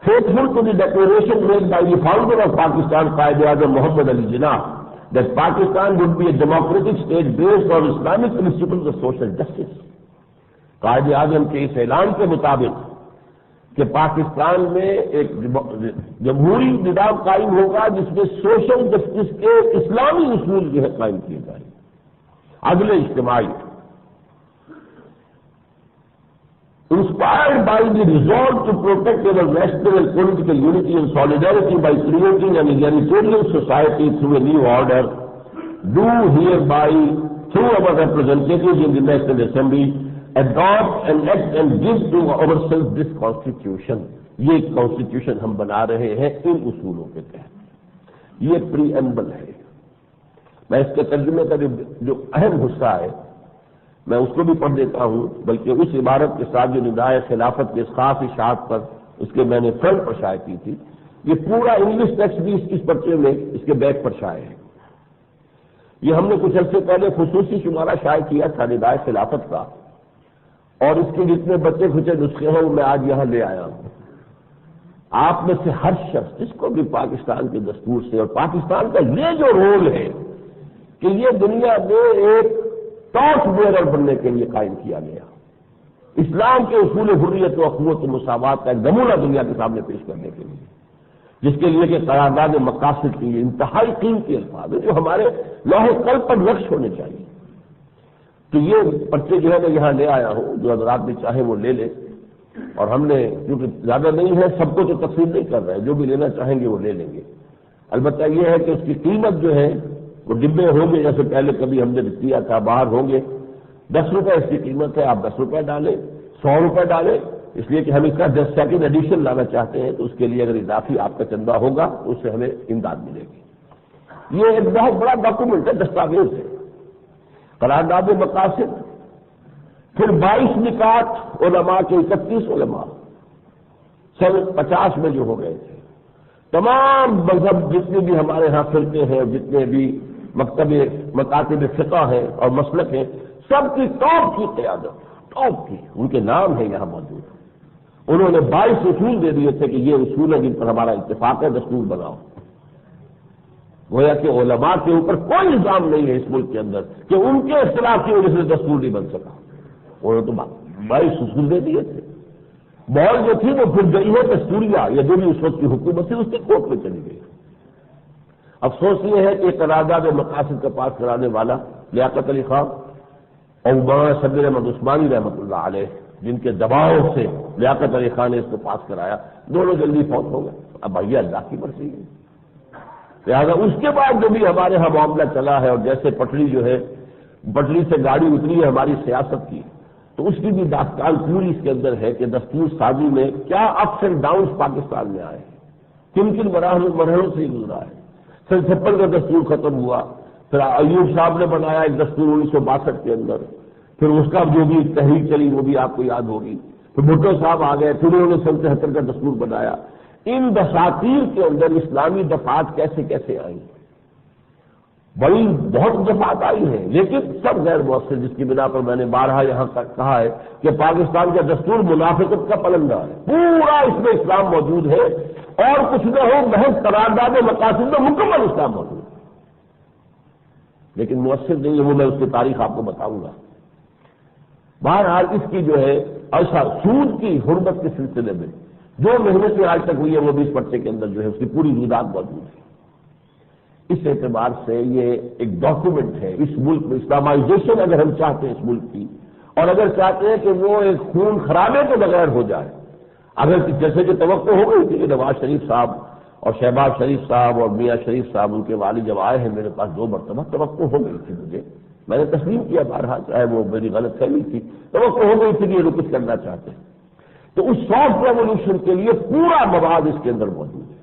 faithful to the declaration made by the founder of Pakistan, Quaid Azam Muhammad Ali Jinnah, that Pakistan would be a democratic state based on Islamic principles of social justice. Quaid Azam کے اس اعلان کے مطابق کہ پاکستان میں ایک جمہوری نظام قائم ہوگا جس میں سوشل جسٹس کے اسلامی اصول جو ہے قائم کیے جائیں, عدل اجتماعی. Inspired by the resolve to protect our national and political unity and solidarity by creating an egalitarian society through a new order, do hereby, through our representatives in the National Assembly, adopt and act and give to ourselves this constitution. یہ constitution ہم بنا رہے ہیں ان اصولوں کے تحت. یہ پری ایمبل ہے. میں اس کے ترجمے کا جو اہم حصہ ہے میں اس کو بھی پڑھ دیتا ہوں, بلکہ اس عبارت کے ساتھ جو ندائے خلافت کے خاص اشاعت پر اس کے میں نے فرنٹ پر شائع کی تھی, یہ پورا انگلش ٹیکسٹ بھی اس پرچے میں اس کے بیک پر شائع ہے. یہ ہم نے کچھ عرصے پہلے خصوصی شمارہ شائع کیا تھا ندائے خلافت کا, اور اس کے جتنے بچے کھچے نسخے ہیں وہ میں آج یہاں لے آیا ہوں. آپ میں سے ہر شخص جس کو بھی پاکستان کے دستور سے اور پاکستان کا یہ جو رول ہے کہ یہ دنیا میں ایک ٹارچ بیئرر بننے کے لیے قائم کیا گیا, اسلام کے اصول حریت و اخوت و مساوات کا ایک نمونہ دنیا کے سامنے پیش کرنے کے لیے, جس کے لیے کہ قرارداد مقاصد کی انتہائی قیمتی الفاظ ہیں جو ہمارے لوح قلب پر نقش ہونے چاہیے. تو یہ پرچے جو ہے میں یہاں لے آیا ہوں, جو حضرات بھی چاہیں وہ لے لیں. اور ہم نے کیونکہ زیادہ نہیں ہے سب کو تو تقسیم نہیں کر رہے, جو بھی لینا چاہیں گے وہ لے لیں گے. البتہ یہ ہے کہ اس کی قیمت جو ہے وہ ڈبے ہوں گے جیسے پہلے کبھی ہم نے کیا تھا, باہر ہوں گے 10 روپے اس کی قیمت ہے. آپ 10 روپے ڈالیں, 100 روپے ڈالیں, اس لیے کہ ہم اس کا 10 سیکنڈ ایڈیشن لانا چاہتے ہیں, تو اس کے لیے اگر اضافی آپ کا چندہ ہوگا تو اس سے ہمیں امداد ملے گی. یہ ایک بہت بڑا ڈاکومنٹ ہے, دستاویز ہے. قرارداد مقاصد, پھر 22 نکات علماء کے 31 علماء سن 50 میں جو ہو گئے تھے, تمام مذہب جتنے بھی ہمارے ہاں فرقے ہیں, جتنے بھی مکاتب فقہ ہیں اور مسلک ہیں, سب کی ٹاپ کی قیادت, ٹاپ کی, ان کے نام ہیں یہاں موجود. انہوں نے 22 اصول دے دیے تھے کہ یہ اصول ہے جن پر ہمارا اتفاق ہے, دستور بناؤ. گویا کہ علماء کے اوپر کوئی الزام نہیں ہے اس ملک کے اندر کہ ان کے اختلاف کی وجہ سے دستور نہیں بن سکا، انہوں نے تو بڑے اصول دے دیے تھے۔ بال جو تھی وہ پھر گئی ہے دستوریہ یا جو بھی اس وقت کی حکومت تھی اس کی کوٹ میں چلی گئی۔ افسوس یہ ہے کہ قرارداد مقاصد کا پاس کرانے والا لیاقت علی خان اور مولانا شبیر احمد عثمانی رحمۃ اللہ علیہ، جن کے دباؤ سے لیاقت علی خان نے اس کو پاس کرایا، دونوں جلدی فوت ہو گئے۔ اب بھائی اللہ کی مرضی ہے، لہٰذا اس کے بعد جو بھی ہمارے ہاں معاملہ چلا ہے اور جیسے پٹری جو ہے، پٹری سے گاڑی اتری ہے ہماری سیاست کی، تو اس کی بھی داستان پوری اس کے اندر ہے کہ دستور سازی میں کیا اپس اینڈ ڈاؤنس پاکستان میں آئے، کن کن مرحلوں سے گزرا ہے۔ 56 کا دستور ختم ہوا، پھر ایوب صاحب نے بنایا ایک دستور 1962 کے اندر، پھر اس کا جو بھی تحریک چلی وہ بھی آپ کو یاد ہوگی، پھر بھٹو صاحب آ گئے، پھر انہوں نے 73 کا دستور بنایا۔ ان دساتیر کے اندر اسلامی دفعات کیسے کیسے آئی، بڑی بہت دفعات آئی ہیں، لیکن سب غیر مؤثر، جس کی بنا پر میں نے بارہا یہاں تک کہا ہے کہ پاکستان کا دستور منافقت کا پلندہ ہے، پورا اس میں اسلام موجود ہے اور کچھ نہ ہو محض قرارداد مقاصد میں مکمل اسلام موجود ہے، لیکن مؤثر نہیں ہے، وہ میں اس کی تاریخ آپ کو بتاؤں گا۔ بہرحال اس کی جو ہے ایسا سود کی حرمت کے سلسلے میں جو محنتیں آج تک ہوئی ہے وہ بھی اس پرچے کے اندر جو ہے اس کی پوری وضاحت موجود ہے۔ اس اعتبار سے یہ ایک ڈاکومنٹ ہے اس ملک میں اسلامائزیشن اگر ہم چاہتے ہیں اس ملک کی، اور اگر چاہتے ہیں کہ وہ ایک خون خرابے کے بغیر ہو جائے، اگر جیسے کہ توقع ہو گئی تھی کہ نواز شریف صاحب اور شہباز شریف صاحب اور میاں شریف صاحب ان کے والد جب آئے ہیں میرے پاس 2 مرتبہ، توقع ہو گئی تھی مجھے، میں نے تسلیم کیا بارہا، چاہے وہ میری غلط فہمی تھی، توقع ہو گئی تھی کہ یہ لوگ کچھ کرنا چاہتے ہیں، تو اس سافٹ ریولیوشن کے لیے پورا مواد اس کے اندر موجود ہے۔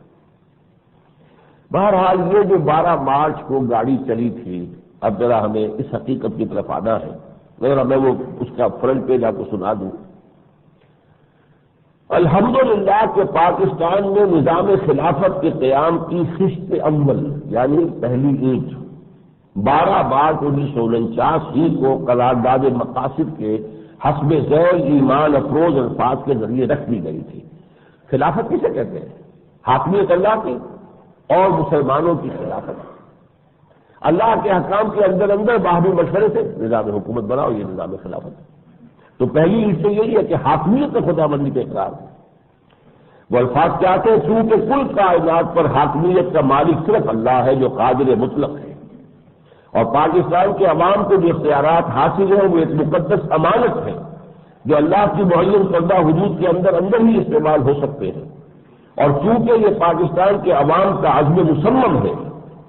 بہرحال یہ جو 12 مارچ کو گاڑی چلی تھی، اب ذرا ہمیں اس حقیقت کی طرف آنا ہے، میں وہ اس کا فرنٹ پیج آپ کو سنا دوں۔ الحمدللہ کہ پاکستان میں نظام خلافت کے قیام کی خشت اول یعنی پہلی اینٹ 12 مارچ 1949 ہی کو قرارداد مقاصد کے حسب ذیل ایمان افروز الفاظ کے ذریعے رکھ دی گئی تھی۔ خلافت کسے کہتے ہیں؟ حاکمیت اللہ کی اور مسلمانوں کی خلافت، اللہ کے احکام کے اندر اندر باہمی مشورے سے نظام حکومت بناؤ، یہ نظام خلافت ہے۔ تو پہلی اس سے یہی ہے کہ حاکمیت خدا بندی کے اقرار ہے۔ وہ الفاظ کیا تھے؟ چونکہ کل کائنات پر حاکمیت کا مالک صرف اللہ ہے جو قادر مطلق ہے، اور پاکستان کے عوام کو جو اختیارات حاصل ہیں وہ ایک مقدس امانت ہے جو اللہ کی معین کردہ حدود کے اندر اندر ہی استعمال ہو سکتے ہیں، اور چونکہ یہ پاکستان کے عوام کا عزم مصمم ہے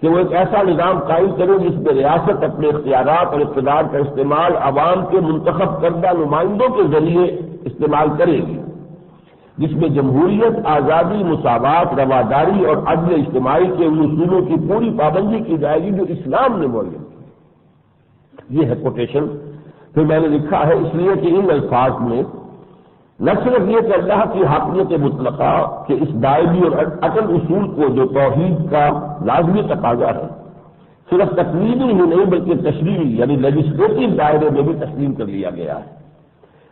کہ وہ ایک ایسا نظام قائم کرے جس میں ریاست اپنے اختیارات اور اقتدار کا استعمال عوام کے منتخب کردہ نمائندوں کے ذریعے استعمال کرے گی، جس میں جمہوریت، آزادی، مساوات، رواداری اور عدل اجتماعی کے ان اصولوں کی پوری پابندی کی جائے گی جو اسلام نے معین کی۔ یہ ہے کوٹیشن۔ پھر میں نے لکھا ہے اس لیے کہ ان الفاظ میں نہ صرف یہ کہ اللہ کی حاکمیت مطلقہ کے اس دائمی اور اٹل اصول کو جو توحید کا لازمی تقاضا ہے صرف تقلیدی ہی نہیں بلکہ تشریعی یعنی لیجسلیٹو دائرے میں بھی تسلیم کر لیا گیا ہے،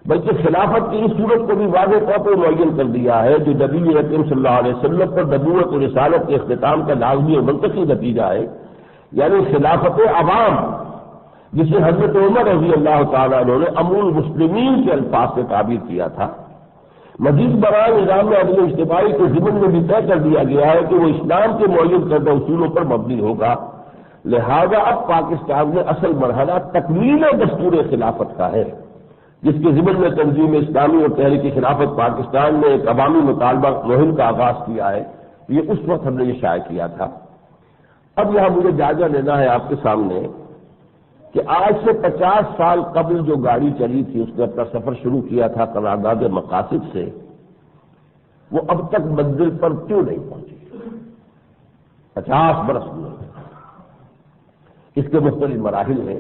بلکہ خلافت کی اس صورت کو بھی واضح طور پر معین کر دیا ہے جو نبی اکرم صلی اللہ علیہ وسلم پر نبوت و رسالت کے اختتام کا لازمی اور منطقی نتیجہ ہے، یعنی خلافت عوام، جسے حضرت عمر رضی اللہ تعالیٰ عنہ نے امول المسلمین کے الفاظ سے تعبیر کیا تھا۔ مزید برآں نظام عدل اجتماعی کے ضمن میں بھی طے کر دیا گیا ہے کہ وہ اسلام کے معین کردہ اصولوں پر مبنی ہوگا، لہذا اب پاکستان میں اصل مرحلہ تکمیل دستور خلافت کا ہے، جس کے ضمن میں تنظیم اسلامی اور تحریک خلافت پاکستان نے ایک عوامی مطالبہ مہم کا آغاز کیا ہے۔ یہ اس وقت ہم نے یہ شائع کیا تھا۔ اب یہاں مجھے جائزہ لینا ہے آپ کے سامنے کہ آج سے 50 سال قبل جو گاڑی چلی تھی، اس نے اپنا سفر شروع کیا تھا قرارداد مقاصد سے، وہ اب تک منزل پر کیوں نہیں پہنچی؟ 50 برس ہوئے۔ اس کے مختلف مراحل ہیں۔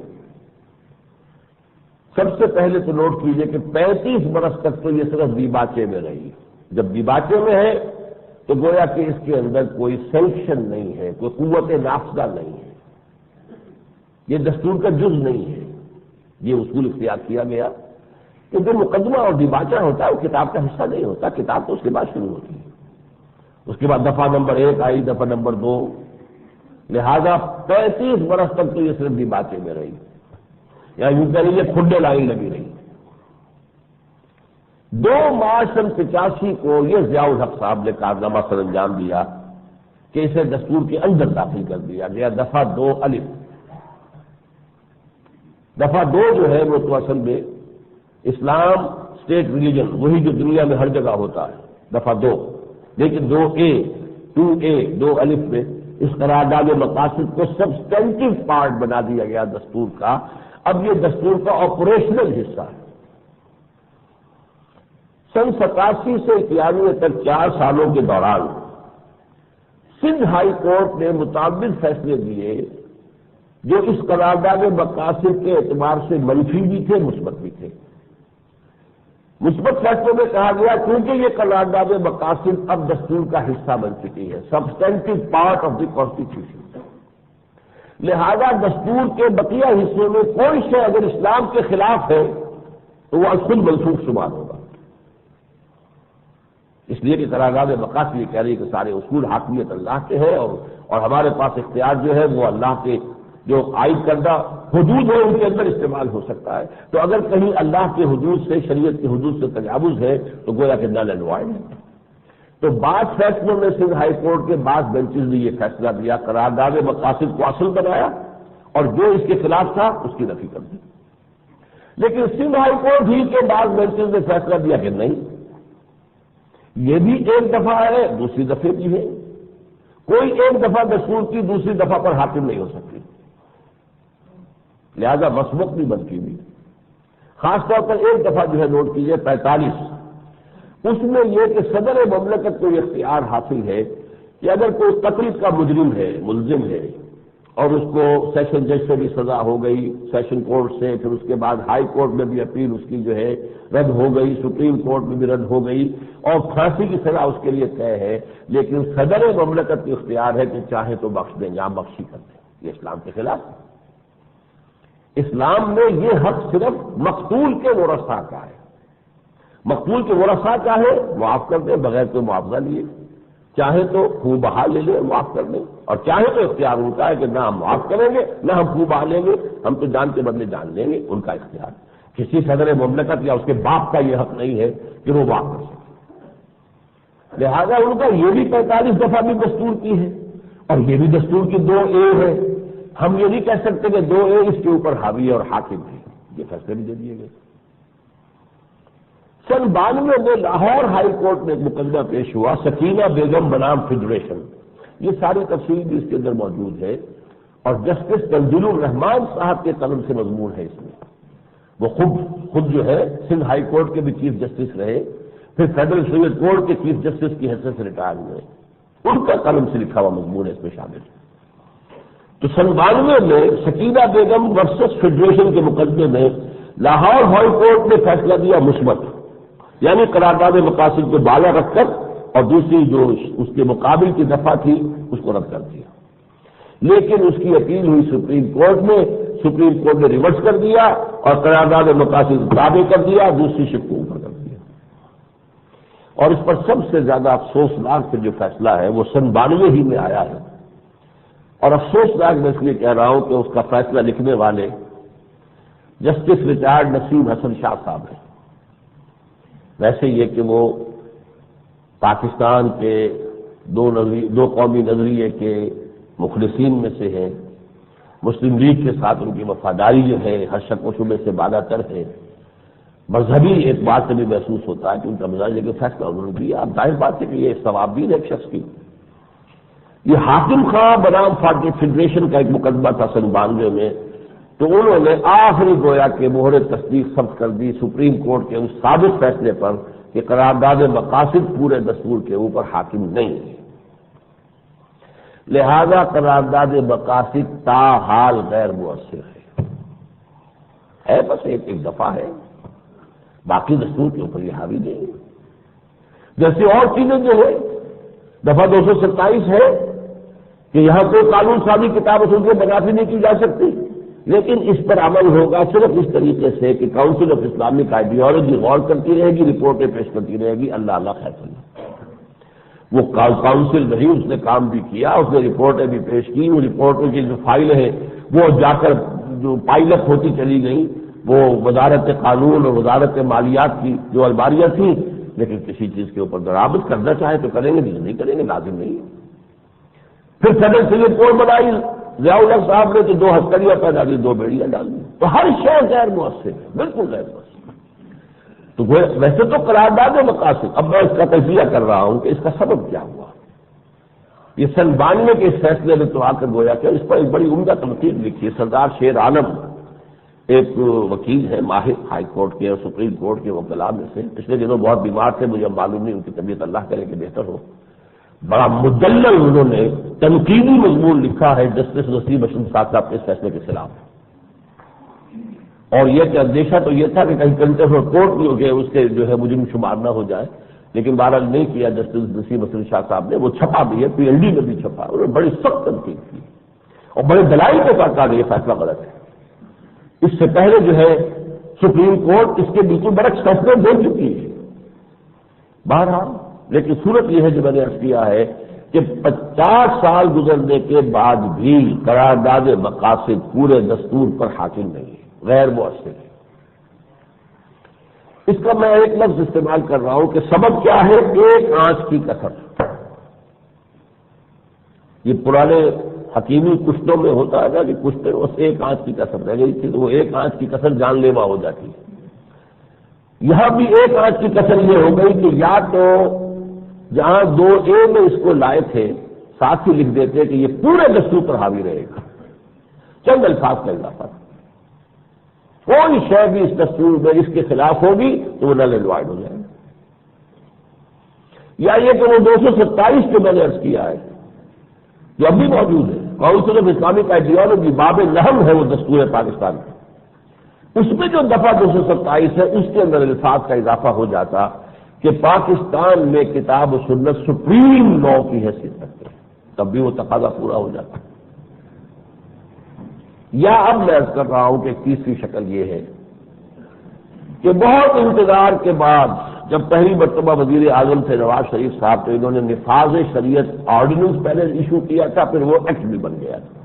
سب سے پہلے تو نوٹ کیجئے کہ 35 برس تک تو یہ صرف دیباچے میں رہی۔ جب دیباچے میں ہے تو گویا کہ اس کے اندر کوئی سینکشن نہیں ہے، کوئی قوت نافذہ نہیں ہے، یہ دستور کا جز نہیں ہے۔ یہ اصول اختیار کیا گیا کہ جو مقدمہ اور دیباچہ ہوتا ہے وہ کتاب کا حصہ نہیں ہوتا، کتاب تو اس کے بعد شروع ہوتی ہے۔ اس کے بعد دفعہ نمبر 1 آئی، دفعہ نمبر 2، لہذا 35 برس تک تو یہ صرف بھی باتیں میں رہی، یا یوں کہہ لیجیے کھڈے لائن لگی رہی۔ 2 مارچ 85 کو یہ ضیاء الحق صاحب نے کارنامہ سر انجام دیا کہ اسے دستور کے اندر داخل کر دیا گیا۔ دفعہ 2 الف، دفعہ 2 جو ہے وہ تو اصل میں اسلام اسٹیٹ ریلیجن وہی جو دنیا میں ہر جگہ ہوتا ہے، دفعہ 2، لیکن 2 الف میں اس قرارداد مقاصد کو سبسٹینٹیو پارٹ بنا دیا گیا دستور کا۔ اب یہ دستور کا آپریشنل حصہ ہے۔ سن 87 سے 91 تک 4 سالوں کے دوران سندھ ہائی کورٹ نے متعدد فیصلے دیے جو اس قرارداد مقاصد کے اعتبار سے منفی بھی تھے، مثبت بھی تھے۔ مثبت فیصلوں میں کہا گیا کیونکہ یہ قرارداد مقاصد اب دستور کا حصہ بن چکی ہے، substantive part of the constitution, لہذا دستور کے بقیہ حصوں میں کوئی شے اگر اسلام کے خلاف ہے تو وہ خود منسوخ شمار ہوگا۔ اس لیے کہ قرارداد مقاصد یہ کہہ رہی ہے کہ سارے اصول حاکمیت اللہ کے ہیں، اور ہمارے پاس اختیار جو ہے وہ اللہ کے جو عائد کردہ حدود ہے ان کے اندر استعمال ہو سکتا ہے۔ تو اگر کہیں اللہ کے حدود سے، شریعت کے حدود سے تجاوز ہے تو گویا کہ نل اینڈ وائڈ ہے۔ تو بعض فیصلوں میں سندھ ہائی کورٹ کے بعض بینچز نے یہ فیصلہ دیا، قرارداد مقاصد کو اصل بنایا اور جو اس کے خلاف تھا اس کی نفی کر دی۔ لیکن سندھ ہائی کورٹ ہی کے بعض بینچز نے فیصلہ دیا کہ نہیں، یہ بھی ایک دفعہ ہے، دوسری دفعہ بھی ہے، کوئی ایک دفعہ دستور کی دوسری دفعہ پر حاکم نہیں ہو سکتی، لہذا مسبوق بھی بنتی ہوئی۔ خاص طور پر ایک دفعہ جو ہے نوٹ کیجیے 45، اس میں یہ کہ صدر مملکت کو یہ اختیار حاصل ہے کہ اگر کوئی قتل کا مجرم ہے، ملزم ہے، اور اس کو سیشن جج سے بھی سزا ہو گئی، سیشن کورٹ سے، پھر اس کے بعد ہائی کورٹ میں بھی اپیل اس کی جو ہے رد ہو گئی، سپریم کورٹ میں بھی رد ہو گئی، اور پھانسی کی سزا اس کے لیے طے ہے، لیکن صدر مملکت کو اختیار ہے کہ چاہے تو بخش دیں یا بخشی کر دیں۔ یہ اسلام کے خلاف ہے۔ اسلام میں یہ حق صرف مقتول کے ورثاء کا ہے۔ مقتول کے ورثاء چاہے معاف کر دیں بغیر کوئی معاوضہ لیے، چاہے تو خون بہا لے لیں معاف کر دیں، اور چاہے تو اختیار ہوتا ہے کہ نہ ہم معاف کریں گے نہ ہم خون بہا لیں گے، ہم تو جان کے بدلے جان لیں گے، ان کا اختیار۔ کسی صدر مملکت یا اس کے باپ کا یہ حق نہیں ہے کہ وہ معاف کر سکے۔ لہذا ان کا یہ بھی 45 دفعہ بھی دستور کی ہے، اور یہ بھی دستور کی 2A ہے۔ ہم یہ نہیں کہہ سکتے کہ 2A اس کے اوپر حاوی اور حاکم ہے، یہ فیصلے بھی دے دیے گئے۔ سن 92 میں لاہور ہائی کورٹ میں ایک مقدمہ پیش ہوا، سکینہ بیگم بنام فیڈریشن، یہ ساری تفصیل بھی اس کے اندر موجود ہے، اور جسٹس تنزیل الرحمان صاحب کے قلم سے مضمون ہے اس میں۔ وہ خود جو ہے سندھ ہائی کورٹ کے بھی چیف جسٹس رہے، پھر فیڈرل سول کورٹ کے چیف جسٹس کی حیثیت سے ریٹائر ہوئے، ان کا قلم سے لکھا ہوا مضمون ہے اس میں شامل ہے۔ تو سن 92 میں سکینہ بیگم ورسس فیڈریشن کے مقدمے میں لاہور ہائی کورٹ نے فیصلہ دیا مثبت، یعنی قرارداد مقاصد کو بالا رکھ کر، اور دوسری جو اس کے مقابل کی دفعہ تھی اس کو رد کر دیا۔ لیکن اس کی اپیل ہوئی سپریم کورٹ میں، سپریم کورٹ نے ریورس کر دیا اور قرارداد مقاصد تابع کر دیا، دوسری شق کو اوپر کر دیا۔ اور اس پر سب سے زیادہ افسوسناک جو فیصلہ ہے وہ سن 92 ہی میں آیا ہے، اور افسوسناک میں اس لیے کہہ رہا ہوں کہ اس کا فیصلہ لکھنے والے جسٹس ریٹائرڈ نسیم حسن شاہ صاحب ہیں۔ ویسے یہ کہ وہ پاکستان کے دو قومی نظریے کے مخلصین میں سے ہیں، مسلم لیگ کے ساتھ ان کی وفاداری جو ہے ہر شک و شبے سے بالا تر ہے، مذہبی ایک بات سے بھی محسوس ہوتا ہے کہ ان کا مزاج ہے کہ فیصلہ انہوں نے کیا۔ اب ظاہر بات ہے کہ یہ ثوابین ہے ایک شخص کی۔ یہ حاکم خان بنام فیڈریشن کا ایک مقدمہ تھا سن 92 میں، تو انہوں نے آخری گویا کہ مہر تصدیق ثبت کر دی سپریم کورٹ کے اس ثابت فیصلے پر کہ قرارداد مقاصد پورے دستور کے اوپر حاکم نہیں ہے، لہذا قرارداد مقاصد تاحال غیر مؤثر ہے بس ایک دفعہ ہے، باقی دستور کے اوپر یہ حاوی نہیں ہے۔ جیسے اور چیزیں جو ہے دفعہ 227 ہے کہ یہاں کوئی قانون سازی کتاب اصول کے منافی نہیں کی جا سکتی، لیکن اس پر عمل ہوگا صرف اس طریقے سے کہ کاؤنسل آف اسلامک آئیڈیالوجی غور کرتی رہے گی، رپورٹیں پیش کرتی رہے گی، اللہ خیر اللہ۔ وہ کاؤنسل رہی، اس نے کام بھی کیا، اس نے رپورٹیں بھی پیش کی، وہ رپورٹوں کی جو فائلیں ہیں وہ جا کر جو پائلٹ ہوتی چلی گئی، وہ وزارت قانون اور وزارت مالیات کی جو الماریاں تھیں، لیکن کسی چیز کے اوپر درآمد کرنا چاہے تو کریں گے، نہیں کریں گے لازم نہیں۔ پھر صدر سے رپورٹ بنائی ضیاء الحق صاحب نے تو 2 ہتھکڑیاں پیدا کی، 2 بیڑیاں ڈال دی، تو ہر شے غیر مؤثر ہے، بالکل غیر مؤثر۔ تو ویسے تو قرارداد مقاصد، اب میں اس کا تجزیہ کر رہا ہوں کہ اس کا سبب کیا ہوا۔ یہ سن 92 کے اس فیصلے میں تو آ کر گویا کہ اس پر ایک بڑی عمدہ تنقید لکھی ہے۔ سردار شیر عالم ایک وکیل ہے ماہر، ہائی کورٹ کے اور سپریم کورٹ کے وکلاء میں سے، پچھلے دنوں بہت بیمار تھے، مجھے معلوم نہیں ان کی طبیعت اللہ کرے کہ بہتر ہو۔ بڑا مدلل انہوں نے تنقیدی مضمون لکھا ہے جسٹس نصیب اشرف صاحب کے اس فیصلے کے خلاف، اور یہ کہ اندیشہ تو یہ تھا کہ کہیں کنٹمپٹ آف کورٹ نہیں ہو گیا، اس کے جو ہے مجرم شمار نہ ہو جائے، لیکن بہرحال نہیں کیا جسٹس نصیب اشرف صاحب نے، وہ چھپا بھی ہے، PLD میں بھی چھپا، انہوں نے بڑی سخت تنقید کی اور بڑے دلائل کے ساتھ کہا کہ یہ فیصلہ غلط ہے۔ اس سے پہلے جو ہے سپریم کورٹ اس کے بالکل برعکس فیصلے دے چکی ہے بہرحال، لیکن صورت یہ ہے جو میں نے عرض کیا ہے کہ 50 سال گزرنے کے بعد بھی قرارداد مقاصد پورے دستور پر حاکم نہیں ہے، غیر مؤثر ہے۔ اس کا میں ایک لفظ استعمال کر رہا ہوں کہ سبب کیا ہے؟ ایک آنچ کی کثر۔ یہ پرانے حکیمی کشتوں میں ہوتا ہے نا کہ کشتے اس ایک آنچ کی کثر رہ گئی تھی تو وہ ایک آنچ کی کثر جان لیوا ہو جاتی ہے۔ یہاں بھی ایک آنچ کی کثر یہ ہو گئی کہ یا تو جہاں 2A میں اس کو لائے تھے ساتھ ہی لکھ دیتے کہ یہ پورے دستور پر حاوی رہے گا، چند الفاظ کا اضافہ، کوئی شے بھی اس دستور میں اس کے خلاف ہوگی تو وہ نل اینڈ وائڈ ہو جائے گا، یا یہ کہ وہ 227 جو میں نے عرض کیا ہے جو اب بھی موجود ہے، کاؤنسل آف اسلامک آئیڈیالوجی، باب لحم ہے وہ دستور پاکستان کا، اس میں جو دفعہ 227 ہے اس کے اندر الفاظ کا اضافہ ہو جاتا کہ پاکستان میں کتاب و سنت سپریم لا کی حیثیت رکھتے ہیں، تب بھی وہ تقاضا پورا ہو جاتا ہے۔ یا اب میں عرض کر رہا ہوں کہ تیسری شکل یہ ہے کہ بہت انتظار کے بعد جب پہلی مرتبہ وزیر اعظم تھے نواز شریف صاحب تو انہوں نے نفاذ شریعت آرڈیننس پہلے ایشو کیا تھا، پھر وہ ایکٹ بھی بن گیا تھا،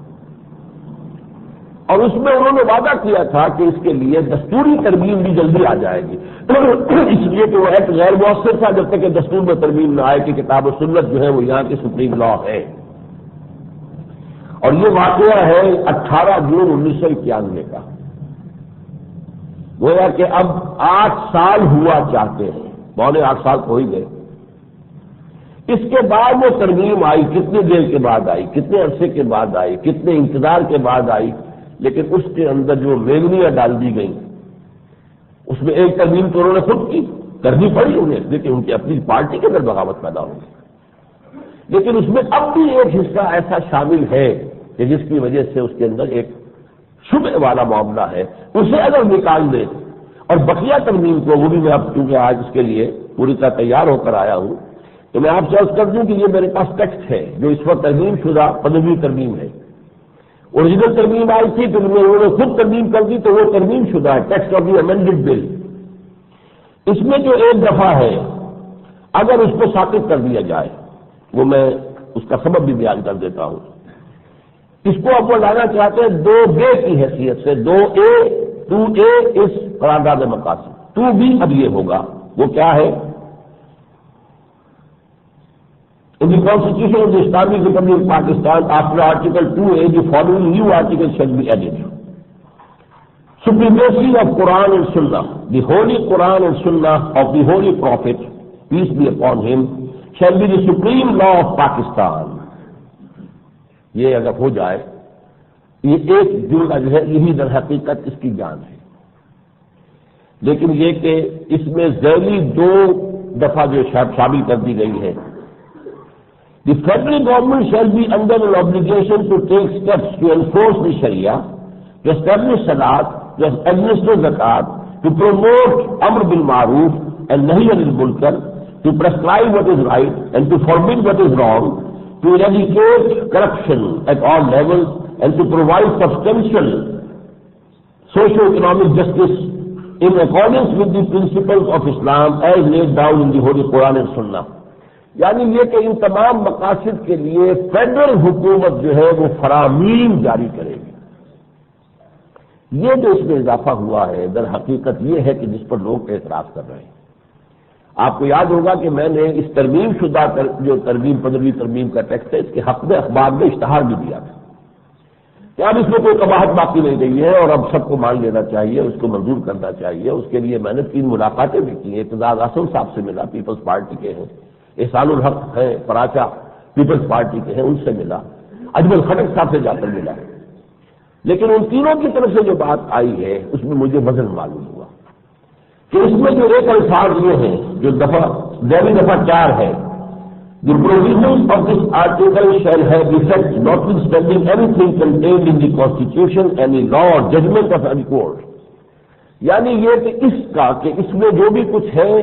اور اس میں انہوں نے وعدہ کیا تھا کہ اس کے لیے دستوری ترمیم بھی جلدی آ جائے گی، اس لیے کہ وہ ایکٹ غیر مؤثر تھا جب تک کہ دستور میں ترمیم نہ آئے کہ کتاب و سنت جو ہے وہ یہاں کی سپریم لا ہے۔ اور یہ واقعہ ہے 18 جون 1991 کا، گویا کہ اب 8 سال ہوا چاہتے ہیں، 8 سال ہو ہی گئے۔ اس کے بعد وہ ترمیم آئی، کتنی دیر کے بعد آئی، کتنے عرصے کے بعد آئی، کتنے انتظار کے بعد آئی، لیکن اس کے اندر جو میگنیاں ڈال دی گئیں اس میں ایک ترمیم تو انہوں نے خود کی کرنی پڑی انہیں، لیکن ان کی اپنی پارٹی کے اندر بغاوت پیدا ہو گئی، لیکن اس میں اب بھی ایک حصہ ایسا شامل ہے کہ جس کی وجہ سے اس کے اندر ایک شبہ والا معاملہ ہے، اسے اگر نکال دے اور بقیہ ترمیم کو، وہ بھی میں اب چونکہ آج اس کے لیے پوری طرح تیار ہو کر آیا ہوں تو میں آپ سے عرض کر دوں کہ یہ میرے پاس ٹیکسٹ ہے جو اس وقت ترمیم شدہ 15ویں ترمیم ہے، اوریجنل ترمیم آئی تھی پھر انہوں نے خود ترمیم کر دی تو وہ ترمیم شدہ ہے، ٹیکسٹ آف دی امینڈڈ بل۔ اس میں جو ایک دفعہ ہے اگر اس کو ثابت کر دیا جائے، وہ میں اس کا سبب بھی بیان کر دیتا ہوں، اس کو اب وہ لانا چاہتے ہیں 2B کی حیثیت سے، 2A اس قرارداد مقاصد، 2B اب یہ ہوگا، وہ کیا ہے؟ In the Constitution of the Islamic Republic of Pakistan, after Article 2A, the following new articles shall be added. Supremacy of Quran and Sunnah. The Holy Quran and Sunnah of the Holy Prophet, peace be upon him, shall be the supreme law of Pakistan. یہ اگر ہو جائے، یہ ایک جملہ جو ہے یہی در حقیقت اس کی جان ہے، لیکن یہ کہ اس میں ذیلی 2 دفعہ جو شامل کر دی گئی ہے۔ The federal government shall be under an obligation to take steps to enforce the Sharia, to establish Salat, to administer Zakat, to promote Amr bil Ma'ruf and Nahy anil Munkar, to prescribe what is right and to forbid what is wrong, to eradicate corruption at all levels and to provide substantial socio-economic justice in accordance with the principles of Islam as laid down in the Holy Quran and Sunnah. یعنی یہ کہ ان تمام مقاصد کے لیے federal حکومت جو ہے وہ فرامین جاری کرے گی۔ یہ جو اس میں اضافہ ہوا ہے در حقیقت یہ ہے کہ جس پر لوگ اعتراض کر رہے ہیں۔ آپ کو یاد ہوگا کہ میں نے اس ترمیم شدہ جو ترمیم 15ویں ترمیم کا ٹیکسٹ ہے اس کے حق میں اخبار میں اشتہار بھی دیا تھا کہ اب اس میں کوئی قباحت باقی نہیں رہی ہے اور اب سب کو مان لینا چاہیے، اس کو منظور کرنا چاہیے۔ اس کے لیے میں نے 3 ملاقاتیں بھی کی۔ اعتزاز احسن صاحب سے ملا، پیپلز پارٹی کے ہیں، احسان الحق ہیں پراچا پیپلز پارٹی کے ہیں، ان سے ملا، اجمل خٹک صاحب سے جا کر ملا، لیکن ان تینوں کی طرف سے جو بات آئی ہے اس میں مجھے وزن معلوم ہوا کہ اس میں جو ایک الفاظ یہ ہیں جو ذیلی دفعہ 4 ہے، The provisions of this article shall have effect notwithstanding anything contained in the Constitution, any law or judgment of any court. یعنی یہ کہ اس کا کہ اس میں جو بھی کچھ ہے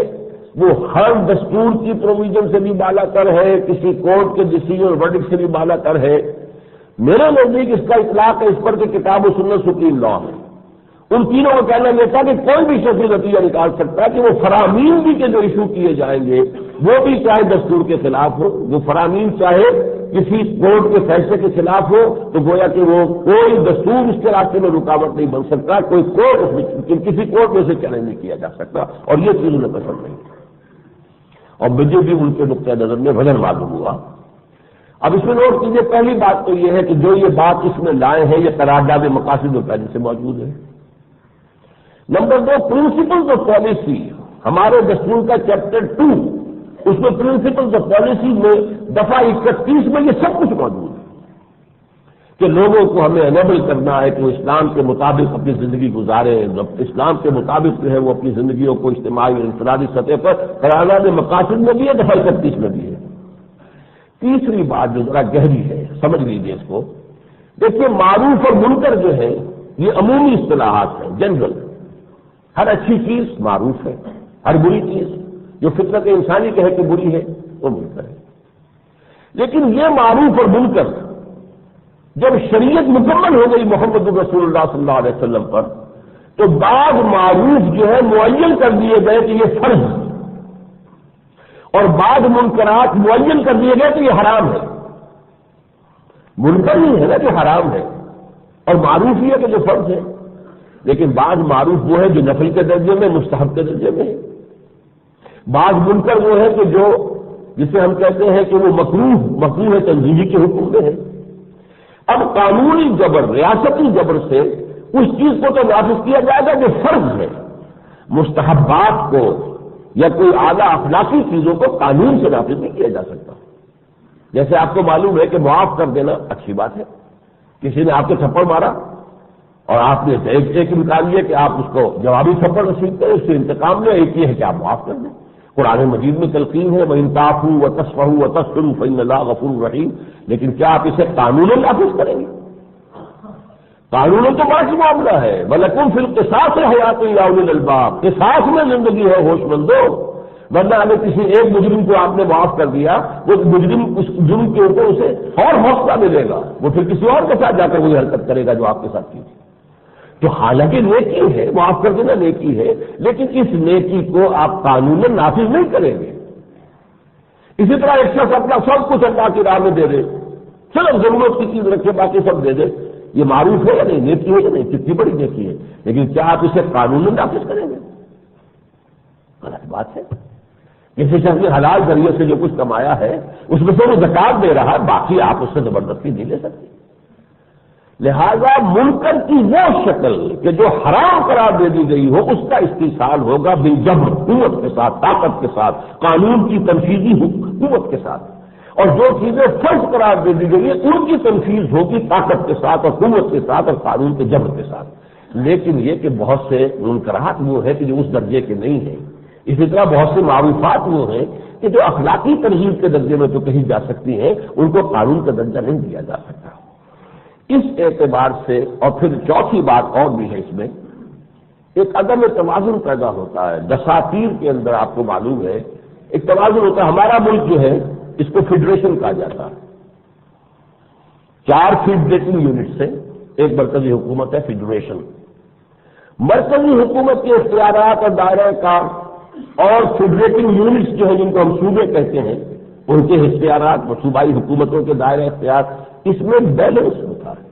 وہ ہر دستور کی پروویژن سے بھی بالا تر ہے، کسی کورٹ کے ڈیسیژن ورڈکٹ سے بھی بالا تر ہے۔ میرے نزدیک اس کا اطلاق ہے اس پر کہ کتاب و سنت سپریم لا ہے۔ ان تینوں کو کہنا یہ تھا کہ کوئی بھی شخص نتیجہ نکال سکتا ہے کہ وہ فرامین بھی کے جو ایشو کیے جائیں گے وہ بھی چاہے دستور کے خلاف ہو، وہ فرامین چاہے کسی کورٹ کے فیصلے کے خلاف ہو، تو گویا کہ وہ کوئی دستور اس کے راستے میں رکاوٹ نہیں بن سکتا، کوئی کورٹ اس میں کسی کورٹ میں سے چیلنج نہیں کیا جا سکتا، اور یہ چیز انہیں پسند نہیں۔ اور مجھے بھی ان کے نقطۂ نظر میں وزن معلوم ہوا۔ اب اس میں نوٹ کیجیے، پہلی بات تو یہ ہے کہ جو یہ بات اس میں لائے ہیں یہ قرارداد مقاصد و پہلے سے موجود ہے۔ نمبر 2، پرنسپلز آف پالیسی، ہمارے دستور کا چیپٹر 2 اس میں پرنسپلز آف پالیسی میں دفعہ 31 میں یہ سب کچھ موجود ہے کہ لوگوں کو ہمیں انیبل کرنا ہے کہ وہ اسلام کے مطابق اپنی زندگی گزاریں، اسلام کے مطابق جو ہے وہ اپنی زندگیوں کو اجتماعی اور انفرادی سطح پر قرارداد مقاصد میں بھی ہے، دفعہ 31 میں بھی ہے۔ تیسری بات جو ذرا گہری ہے، سمجھ لیجیے اس کو، دیکھیے معروف اور منکر جو ہے یہ عمومی اصطلاحات ہیں، جنرل۔ ہر اچھی چیز معروف ہے، ہر بری چیز جو فطرت انسانی کہے کہ بری ہے وہ منکر ہے۔ لیکن یہ معروف اور منکر جب شریعت مکمل ہو گئی محمد رسول اللہ صلی اللہ علیہ وسلم پر، تو بعض معروف جو ہے معین کر دیے گئے کہ یہ فرض ہے، اور بعض منکرات معین کر دیے گئے کہ یہ حرام ہے۔ منکر ہی ہے نا جو حرام ہے، اور معروف ہی ہے کہ جو فرض ہے۔ لیکن بعض معروف وہ ہے جو نفل کے درجے میں، مستحب کے درجے میں ہے۔ بعض منکر وہ ہے کہ جو جسے ہم کہتے ہیں کہ وہ مکروہ تنزیہی کے حکم میں ہے۔ اب قانونی جبر، ریاستی جبر سے اس چیز کو تو نافذ کیا جائے گا جو فرض ہے، مستحبات کو یا کوئی اعلیٰ اخلاقی چیزوں کو قانون سے نافذ نہیں کیا جا سکتا۔ جیسے آپ کو معلوم ہے کہ معاف کر دینا اچھی بات ہے، کسی نے آپ کو تھپڑ مارا اور آپ نے ایک امکان لیا کہ آپ اس کو جوابی تھپڑ رسید کریں، اس سے انتقام لیں، ایک یہ ہے کہ آپ معاف کر دیں۔ قرآن مجید میں تلقین ہے وَإِن تَعْفُوا وَتَصْفَحُوا وَتَغْفِرُوا فَإِنَّ اللَّهَ غَفُورٌ رَحِيمٌ، لیکن کیا آپ اسے قانوناً نافذ کریں گے؟ قانوناً تو باقی معاملہ ہے، وَلَكُمْ فِي الْقِصَاصِ حَيَاةٌ يَا أُولِي الْأَلْبَابِ، قصاص میں زندگی ہے ہوش مندو۔ ورنہ اگر کسی ایک مجرم کو آپ نے معاف کر دیا، وہ مجرم اس جرم کے اوپر اسے اور حوصلہ ملے گا، وہ پھر کسی اور کے ساتھ جا کر وہی حرکت کرے گا جو آپ کے ساتھ کی تھی۔ تو حالانکہ نیکی ہے، معاف کر دینا نیکی ہے، لیکن اس نیکی کو آپ قانون نافذ نہیں کریں گے۔ اسی طرح ایک شخص اپنا سب کچھ اللہ کی راہ میں دے دے، صرف ضرورت کی چیز رکھے باقی سب دے دے، یہ معروف ہے یا نہیں، نیکی ہے یا نہیں، کتنی بڑی نیکی ہے، لیکن کیا آپ اسے قانون نافذ کریں گے؟ غلط بات ہے۔ کسی شخص نے حلال ذریعے سے جو کچھ کمایا ہے اس میں سے وہ زکات دے رہا ہے، باقی آپ اس سے زبردستی نہیں لے سکتے۔ لہذا منکر کی وہ شکل کہ جو حرام قرار دے دی گئی ہو اس کا استحصال ہوگا بالجبر، قوت کے ساتھ، طاقت کے ساتھ، قانون کی تنفیذی قوت کے ساتھ، اور جو چیزیں فرض قرار دے دی گئی ہیں ان کی تنفیذ ہوگی طاقت کے ساتھ اور قوت کے ساتھ اور قانون کے جبر کے ساتھ۔ لیکن یہ کہ بہت سے منکرات وہ ہے کہ جو اس درجے کے نہیں ہیں، اسی طرح بہت سے معروفات وہ ہیں کہ جو اخلاقی ترغیب کے درجے میں تو کہی جا سکتی ہیں، ان کو قانون کا درجہ نہیں دیا جا سکتا۔ اس اعتبار سے، اور پھر چوتھی بات اور بھی ہے اس میں، ایک عدم توازن پیدا ہوتا ہے دساتیر کے اندر۔ آپ کو معلوم ہے ایک توازن ہوتا ہے۔ ہمارا ملک جو ہے اس کو فیڈریشن کہا جاتا ہے، 4 فیڈریٹنگ یونٹس ہیں، ایک مرکزی حکومت ہے فیڈریشن۔ مرکزی حکومت کے اختیارات اور دائرہ کار اور فیڈریٹنگ یونٹس جو ہیں جن کو ہم صوبے کہتے ہیں، ان کے اختیارات اور صوبائی حکومتوں کے دائرہ اختیار، اس میں بیلنس ہوتا ہے۔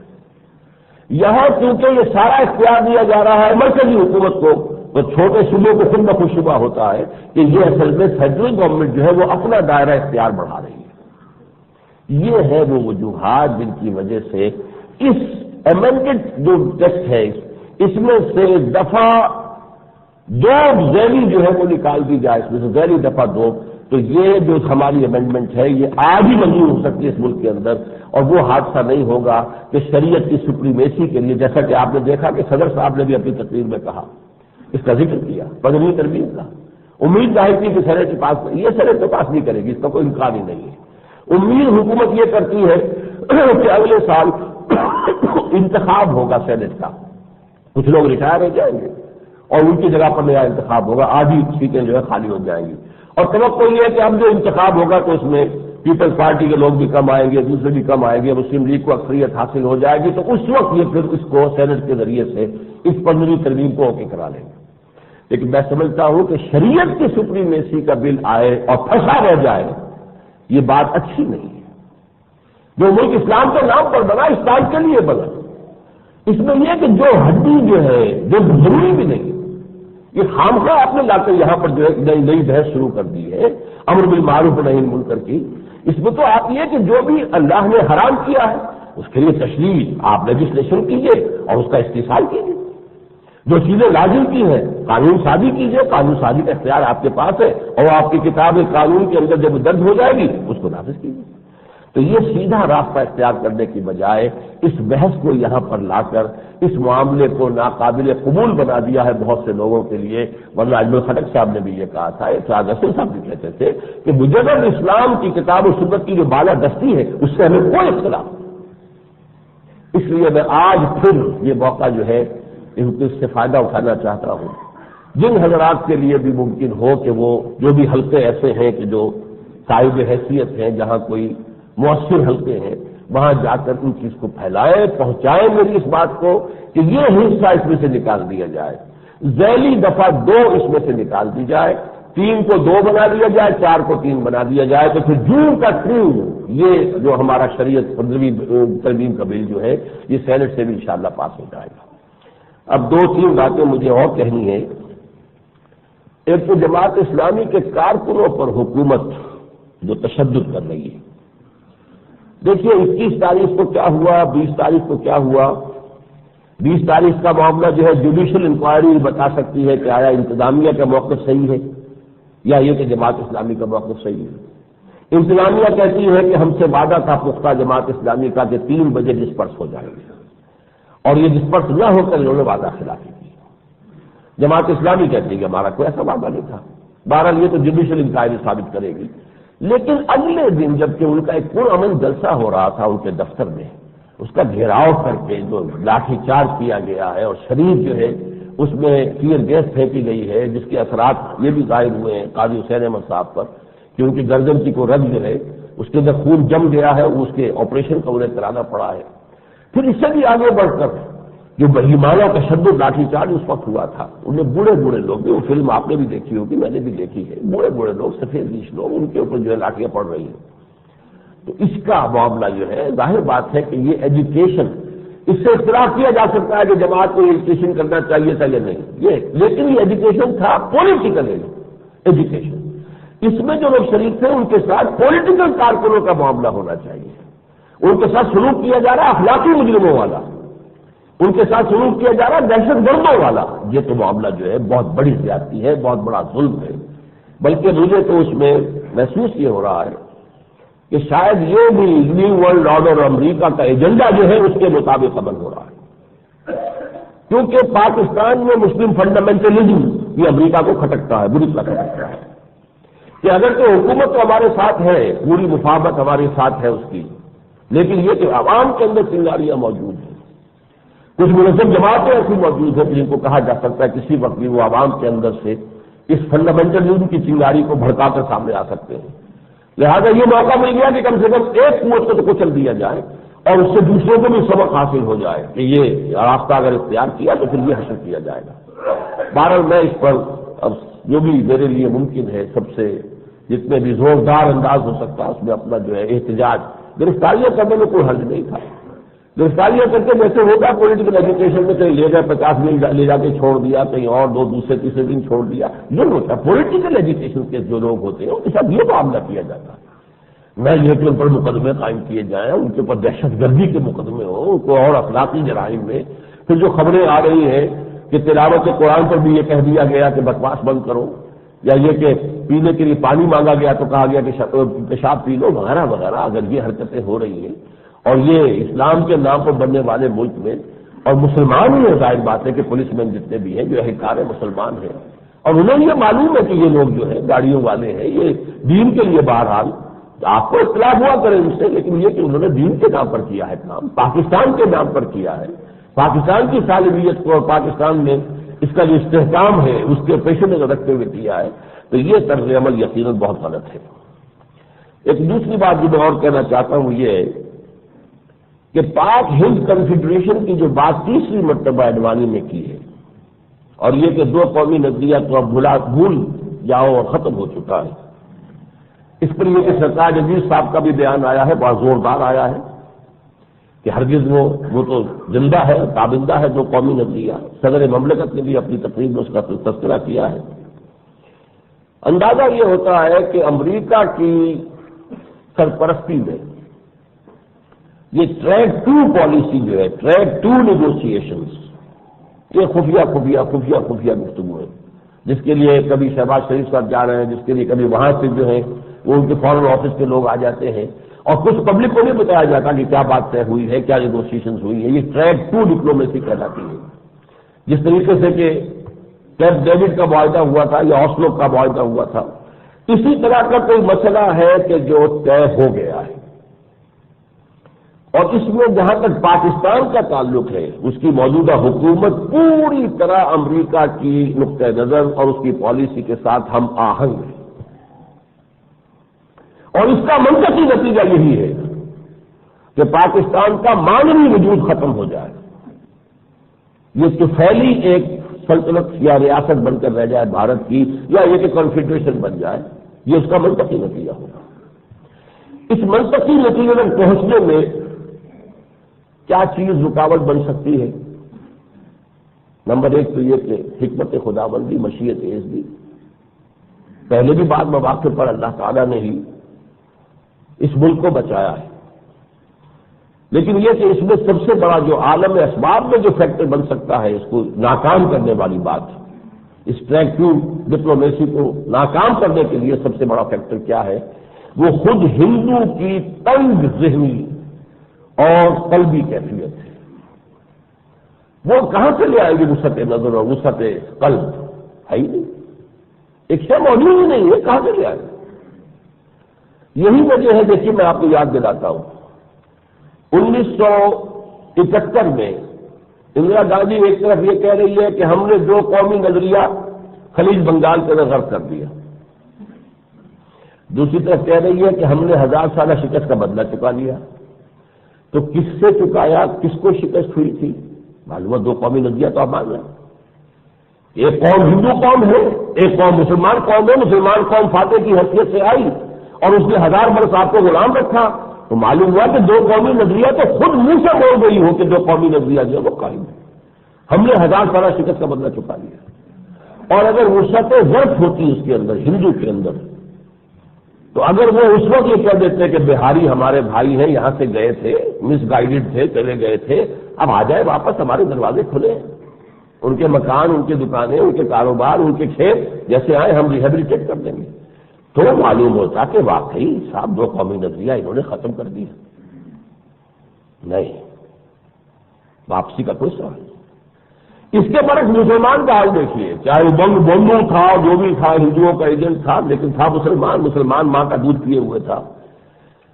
یہاں کیونکہ یہ سارا اختیار دیا جا رہا ہے مرکزی حکومت کو، تو چھوٹے صوبوں کو خود بخود شبہ ہوتا ہے کہ یہ اصل میں فیڈرل گورنمنٹ جو ہے وہ اپنا دائرہ اختیار بڑھا رہی ہے۔ یہ ہے وہ وجوہات جن کی وجہ سے اس امینڈڈ جو ٹیکسٹ ہے اس میں سے دفعہ 2 ذیلی جو ہے وہ نکال دی جائے، اس میں سے ذیلی دفعہ 2، تو یہ جو ہماری امینڈمنٹ ہے یہ آج ہی منظور ہو سکتی ہے اس ملک کے اندر، اور وہ حادثہ نہیں ہوگا کہ شریعت کی سپریمیسی کے لیے، جیسا کہ آپ نے دیکھا کہ صدر صاحب نے بھی اپنی تقریر میں کہا، اس کا ذکر کیا 15ویں ترمیم کا، امید ظاہر کی کہ سینٹ کے پاس، یہ سینٹ کے پاس نہیں کرے گی، اس کا کوئی امکان ہی نہیں ہے۔ امید حکومت یہ کرتی ہے کہ اگلے سال انتخاب ہوگا سینٹ کا، کچھ لوگ ریٹائر ہو جائیں گے اور ان کی جگہ پر نیا انتخاب ہوگا، آدھی سیٹیں جو ہے خالی ہو جائیں گی، اور توقع یہ ہے کہ اب جو انتخاب ہوگا تو اس میں پیپلز پارٹی کے لوگ بھی کم آئیں گے، دوسرے بھی کم آئیں گے، مسلم لیگ کو اکثریت حاصل ہو جائے گی، تو اس وقت یہ پھر اس کو سینٹ کے ذریعے سے اس 15ویں ترمیم کو اوکے کرا لیں گے۔ لیکن میں سمجھتا ہوں کہ شریعت کی سپریمیسی کا بل آئے اور پھنسا رہ جائے، یہ بات اچھی نہیں ہے۔ جو ملک اسلام کے نام پر بنا، اسلام کے لیے بنا، اس میں یہ کہ جو ہڈی جو ہے جو ضروری بھی نہیں، یہ خامخواہ آپ نے لا کر یہاں پر جو ہے نئی بحث شروع کر دی ہے امر بالمعروف و نہی عن المنکر کی، اس میں تو آپ یہ کہ جو بھی اللہ نے حرام کیا ہے اس کے لیے تشریح آپ لیجسلیشن کیجیے اور اس کا استحصال کیجیے، جو چیزیں لازم کی ہیں قانون سازی کیجیے، قانون سازی کا اختیار آپ کے پاس ہے، اور آپ کی کتاب قانون کے اندر جب درج ہو جائے گی اس کو نافذ کیجیے۔ تو یہ سیدھا راستہ اختیار کرنے کی بجائے اس بحث کو یہاں پر لا کر اس معاملے کو ناقابل قبول بنا دیا ہے بہت سے لوگوں کے لیے، ورنہ اجمل خٹک صاحب نے بھی یہ کہا تھا، ارشاد رسول صاحب بھی کہتے تھے کہ مجرد اسلام کی کتاب و سنت کی جو بالا دستی ہے اس سے ہمیں کوئی اختلاف نہیں۔ اس لیے میں آج پھر یہ موقع جو ہے اس سے فائدہ اٹھانا چاہتا ہوں، جن حضرات کے لیے بھی ممکن ہو کہ وہ جو بھی حلقے ایسے ہیں کہ جو صاحب حیثیت ہیں، جہاں کوئی مؤثر حلقے ہیں، وہاں جا کر ان چیز کو پھیلائیں، پہنچائیں میری اس بات کو کہ یہ حصہ اس میں سے نکال دیا جائے، ذیلی دفعہ 2 اس میں سے نکال دی جائے، 3 کو 2 بنا دیا جائے، 4 کو 3 بنا دیا جائے، تو پھر جون کا ٹرو یہ جو ہمارا شریعت 15ویں ترمیم کا بل جو ہے یہ سینٹ سے بھی انشاءاللہ پاس ہو جائے گا۔ اب 2-3 باتیں مجھے اور کہنی ہیں۔ ایک تو جماعت اسلامی کے کارکنوں پر حکومت جو تشدد کر رہی ہے، دیکھیے 21 تاریخ کو کیا ہوا، 20 تاریخ کو کیا ہوا۔ 20 تاریخ کا معاملہ جو ہے جوڈیشل انکوائری بتا سکتی ہے کہ آیا انتظامیہ کا موقف صحیح ہے یا یہ کہ جماعت اسلامی کا موقف صحیح ہے۔ انتظامیہ کہتی ہے کہ ہم سے وعدہ تھا پختہ جماعت اسلامی کا کہ 3 بجے ڈسپرس ہو جائیں گے، اور یہ ڈسپرس نہ ہو کر انہوں نے وعدہ خلافی کی۔ جماعت اسلامی کہتی ہے کہ ہمارا کوئی ایسا وعدہ نہیں تھا۔ بہرحال یہ تو جوڈیشل انکوائری ثابت کرے گی۔ لیکن اگلے دن جبکہ ان کا ایک پرامن جلسہ ہو رہا تھا ان کے دفتر میں، اس کا گھیراؤ کر کے جو لاٹھی چارج کیا گیا ہے اور شریف جو ہے اس میں ٹیئر گیس پھینکی گئی ہے، جس کے اثرات یہ بھی ظاہر ہوئے ہیں قاضی حسین احمد صاحب پر کہ ان کی گردن کی کوئی رگ جو ہے اس کے اندر خون جم گیا ہے، اس کے آپریشن کا انہیں کرانا پڑا ہے۔ پھر اس سے بھی آگے بڑھ کر جو بہیمانہ تشدد لاٹھی چارج اس وقت ہوا تھا، انہیں بوڑھے لوگ بھی، وہ فلم آپ نے بھی دیکھی ہوگی، میں نے بھی دیکھی ہے، بوڑھے لوگ سفید ریش لوگ ان کے اوپر جو ہے لاٹیاں پڑ رہی ہیں۔ تو اس کا معاملہ جو ہے ظاہر بات ہے کہ یہ ایجوکیشن، اس سے اختلاف کیا جا سکتا ہے کہ جماعت کو ایجوکیشن کرنا چاہیے تھا یا نہیں، لیکن یہ ایجوکیشن تھا پولیٹیکل ایجوکیشن، اس میں جو لوگ شریک تھے ان کے ساتھ پولیٹیکل کارکنوں کا معاملہ ہونا چاہیے، ان کے ساتھ سلوک کیا جا رہا اخلاقی مجرموں والا، ان کے ساتھ سلوک کیا جا رہا دہشت گردوں والا، یہ تو معاملہ جو ہے بہت بڑی زیادتی ہے، بہت بڑا ظلم ہے۔ بلکہ مجھے تو اس میں محسوس یہ ہو رہا ہے کہ شاید یہ بھی نیو ورلڈ آرڈر امریکہ کا ایجنڈا جو ہے اس کے مطابق عمل ہو رہا ہے، کیونکہ پاکستان میں مسلم فنڈامنٹلزم یہ امریکہ کو کھٹکتا ہے، بری طرح کھٹکتا ہے کہ اگر تو حکومت تو ہمارے ساتھ ہے، پوری مفاہمت ہمارے ساتھ ہے اس کی، لیکن یہ کہ عوام کے اندر چنگاریاں موجود ہیں، کچھ منظم جماعتیں ایسی موجود ہیں جن کو کہا جا سکتا ہے کسی وقت بھی وہ عوام کے اندر سے اس فنڈامنٹلزم کی چنگاری کو بھڑکا کر سامنے آ سکتے ہیں۔ لہذا یہ موقع مل گیا کہ کم سے کم ایک قوت کو تو کچل دیا جائے اور اس سے دوسروں کو بھی سبق حاصل ہو جائے کہ یہ راستہ اگر اختیار کیا تو پھر یہ حشر کیا جائے گا۔ بہرحال میں اس پر اب جو بھی میرے لیے ممکن ہے سب سے جتنے بھی زوردار انداز ہو سکتا اس میں اپنا جو ہے احتجاج، گرفتاریاں کرنے میں کوئی حرج نہیں تھا۔ گرفتاریاں کر کے جیسے ہوگا پولیٹیکل ایجوکیشن میں کہیں لے گئے 50 دن لے جا کے چھوڑ دیا، کہیں اور دوسرے تیسرے دن چھوڑ دیا، جو ہوتا ہے پولیٹیکل ایجوکیشن کے جو لوگ ہوتے ہیں ان کے ساتھ یہ معاملہ کیا جاتا ہے۔ نہ یہ کہ ان پر مقدمے قائم کیے جائیں، ان کے اوپر دہشت گردی کے مقدمے ہوں، ان کو اور اخلاقی جرائم میں۔ پھر جو خبریں آ رہی ہیں کہ تلاوت قرآن پر بھی یہ کہہ دیا گیا کہ بکواس بند کرو، یا یہ کہ پینے کے لیے پانی مانگا گیا تو کہا گیا کہ پیشاب پی لو وغیرہ وغیرہ، اگر یہ حرکتیں ہو رہی ہیں اور یہ اسلام کے نام پر بننے والے ملک میں، اور مسلمان ہی ہے، ظاہر بات ہے کہ پولیس مین جتنے بھی ہیں جو اہلکار مسلمان ہیں، اور انہیں یہ معلوم ہے کہ یہ لوگ جو ہیں گاڑیوں والے ہیں، یہ دین کے لیے بہرحال آپ کو اطلاع ہوا کریں ان سے، لیکن یہ کہ انہوں نے دین کے نام پر کیا ہے کام، پاکستان کے نام پر کیا ہے، پاکستان کی سالمیت کو اور پاکستان میں اس کا جو استحکام ہے اس کے پیش نظر رکھتے ہوئے کیا ہے، تو یہ طرز عمل یقیناً بہت غلط ہے۔ ایک دوسری بات جو میں اور کہنا چاہتا ہوں یہ ہے کہ پاک ہند کنفیڈریشن کی جو بات تیسری مرتبہ اڈوانی نے کی ہے، اور یہ کہ دو قومی نظریہ تو اب بھول جاؤ اور ختم ہو چکا ہے، اس پر یہ کہ سرکار جگدیش صاحب کا بھی بیان آیا ہے، بہت زوردار آیا ہے کہ ہرگز وہ تو زندہ ہے، تابندہ ہے دو قومی نظریہ۔ صدر مملکت نے بھی اپنی تقریر میں اس کا تذکرہ کیا ہے۔ اندازہ یہ ہوتا ہے کہ امریکہ کی سرپرستی میں یہ ٹریڈ 2 پالیسی جو ہے، ٹریڈ 2 نیگوشیشنز، یہ خفیہ گفتگو ہے، جس کے لیے کبھی شہباز شریف صاحب جا رہے ہیں، جس کے لیے کبھی وہاں سے جو ہے وہ ان کے فارن آفس کے لوگ آ جاتے ہیں، اور کچھ پبلک کو نہیں بتایا جاتا کہ کیا بات طے ہوئی ہے، کیا نیگوشیشنز ہوئی ہیں۔ یہ ٹریڈ 2 ڈپلومیسی کہلاتی ہے۔ جس طریقے سے کہ کیمپ ڈیوڈ کا معاہدہ ہوا تھا یا اوسلو کا معاہدہ ہوا تھا، اسی طرح کا کوئی مسئلہ ہے کہ جو طے ہو گیا ہے، اور اس میں جہاں تک پاکستان کا تعلق ہے اس کی موجودہ حکومت پوری طرح امریکہ کی نقطہ نظر اور اس کی پالیسی کے ساتھ ہم آہنگ ہے، اور اس کا منطقی نتیجہ یہی ہے کہ پاکستان کا معنوی وجود ختم ہو جائے، یہ طفیلی ایک سلطنت یا ریاست بن کر رہ جائے بھارت کی، یا یہ کہ کنفیڈریشن بن جائے، یہ اس کا منطقی نتیجہ ہوگا۔ اس منطقی نتیجے تک پہنچنے میں کیا چیز رکاوٹ بن سکتی ہے؟ نمبر 1 تو یہ کہ حکمت خداوندی، مشیت ایزدی، پہلے بھی بعض مواقع پر اللہ تعالیٰ نے ہی اس ملک کو بچایا ہے، لیکن یہ کہ اس میں سب سے بڑا جو عالم اسباب میں جو فیکٹر بن سکتا ہے اس کو ناکام کرنے والی بات، اس ٹریڈ 2 ڈپلومیسی کو ناکام کرنے کے لیے سب سے بڑا فیکٹر کیا ہے؟ وہ خود ہندو کی تنگ ذہنی اور قلبی کیفیت ہے۔ وہ کہاں سے لے آئے گی وسعت نظر اور وسعت قلب؟ ہے ہی نہیں، ایک شے موجود ہی نہیں ہے، کہاں سے لے آئے؟ یہی وجہ ہے، دیکھیے میں آپ کو یاد دلاتا ہوں، 1971 میں اندرا گاندھی ایک طرف یہ کہہ رہی ہے کہ ہم نے 2 قومی نظریہ خلیج بنگال کے اندر غرق کر دیا، دوسری طرف کہہ رہی ہے کہ ہم نے 1000 سالہ شکست کا بدلہ چکا لیا۔ تو کس سے چکایا، کس کو شکست ہوئی تھی؟ معلوم ہے 2 قومی نظریہ تو آپ مان رہے ہیں، ایک قوم ہندو قوم ہے، ایک قوم مسلمان قوم ہے، مسلمان قوم فاتح کی حیثیت سے آئی اور اس نے 1000 برس آپ کو غلام رکھا، تو معلوم ہوا کہ 2 قومی نظریہ تو خود منہ سے بول گئی ہو کہ 2 قومی نظریہ جو وہ قائم ہے، ہم نے 1000 سالہ شکست کا بدلہ چکا لیا۔ اور اگر وسعت ضرف ہوتی اس کے اندر، ہندو کے اندر، تو اگر وہ اس وقت یہ کہہ دیتے کہ بہاری ہمارے بھائی ہیں، یہاں سے گئے تھے، مس گائیڈڈ تھے، چلے گئے تھے، اب آ جائے واپس، ہمارے دروازے کھلے ہیں، ان کے مکان، ان کی دکانیں، ان کے کاروبار، ان کے کھیت جیسے آئے ہم ریہیبلیٹیٹ کر دیں گے، تو معلوم ہوتا کہ واقعی صاحب 2 قومی نظریہ انہوں نے ختم کر دیا۔ نہیں، واپسی کا کوئی سوال نہیں۔ اس کے برعکس مسلمان کا حال دیکھیے، چاہے وہ بنگ بندو تھا، جو بھی تھا، ہندوؤں کا ایجنٹ تھا، لیکن تھا مسلمان ماں کا دودھ پیے ہوئے تھا۔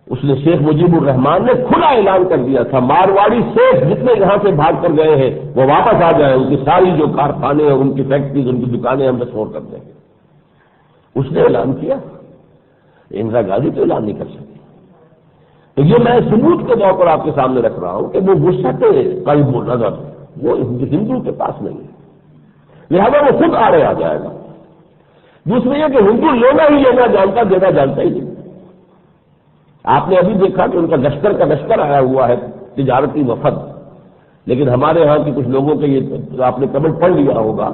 اس نے شیخ مجیب الرحمان نے کھلا اعلان کر دیا تھا، مارواڑی شیخ جتنے یہاں سے بھاگ کر گئے ہیں وہ واپس آ جائیں، ان کی ساری جو کارخانے اور ان کی فیکٹریز، ان کی دکانیں ہم ریسٹور کر دیں گے۔ اس نے اعلان کیا، اندرا گاندھی تو اعلان نہیں کر سکتی۔ تو یہ میں ثبوت کے طور پر آپ کے سامنے رکھ رہا ہوں کہ وہ وسعت قلب و نظر وہ ہندو کے پاس نہیں ہے، لہذا وہ خود آڑے آ جائے گا۔ دوسرے یہ کہ ہندو لینا ہی لینا جانتا، دینا جانتا ہی نہیں۔ آپ نے ابھی دیکھا کہ ان کا لشکر آیا ہوا ہے، تجارتی وفد، لیکن ہمارے ہاں کی کچھ لوگوں کے یہ آپ نے کمنٹ پڑھ لیا ہوگا،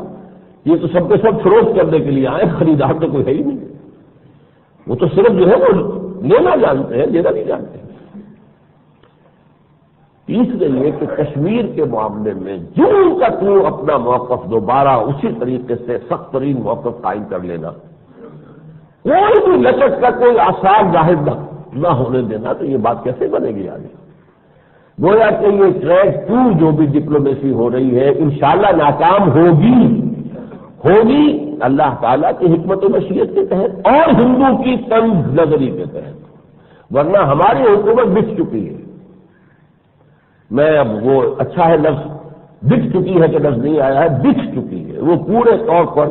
یہ تو سب کے سب فروخت کرنے کے لیے آئے، خریدار تو کوئی ہے ہی نہیں۔ وہ تو صرف جو ہے وہ لینا جانتے ہیں، دینا نہیں جانتے۔ تیسرے یہ کہ کشمیر کے معاملے میں جو کا تو اپنا موقف دوبارہ اسی طریقے سے سخت ترین موقف قائم کر لینا، کوئی بھی لچک کا کوئی آثار ظاہر نہ ہونے دینا، تو یہ بات کیسے بنے گی آگے؟ گویا کہ یہ ٹریک 2 جو بھی ڈپلومیسی ہو رہی ہے انشاءاللہ ناکام ہوگی اللہ تعالیٰ کی حکمت و مشیت کے تحت اور ہندو کی طنز نظری کے تحت، ورنہ ہماری حکومت بک چکی ہے۔ میں اب وہ اچھا ہے لفظ بک چکی ہے کہ لفظ نہیں آیا ہے، بک چکی ہے وہ پورے طور پر،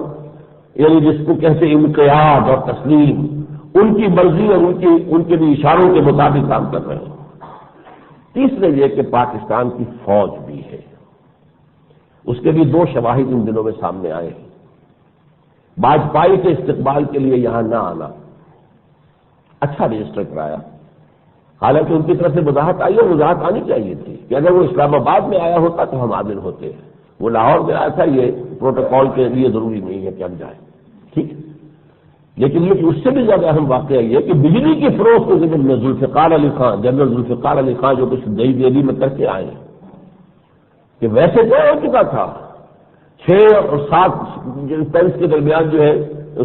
یعنی جس کو کہتے ہیں انقیاد اور تسلیم، ان کی مرضی اور ان کے بھی اشاروں کے مطابق کام کر رہے ہیں۔ تیسرے یہ کہ پاکستان کی فوج بھی ہے، اس کے بھی 2 شواہد ان دنوں میں سامنے آئے ہیں۔ واجپئی کے استقبال کے لیے یہاں نہ آنا، اچھا رجسٹر کرایا، حالانکہ ان کی طرف سے وضاحت آئی ہے، وضاحت آنی چاہیے تھی کہ اگر وہ اسلام آباد میں آیا ہوتا تو ہم حاضر ہوتے، وہ لاہور میں آیا تھا، یہ پروٹوکول کے لیے ضروری نہیں ہے کہ ہم جائیں، ٹھیک ہے۔ لیکن یہ کہ اس سے بھی زیادہ اہم واقعہ یہ کہ بجلی کی فروخت کے ضمن میں جنرل ذوالفقار علی خان جو کچھ نئی دہلی میں کر کے آئے ہیں، کہ ویسے طے ہو چکا تھا 6 اور 7 سینس کے درمیان جو ہے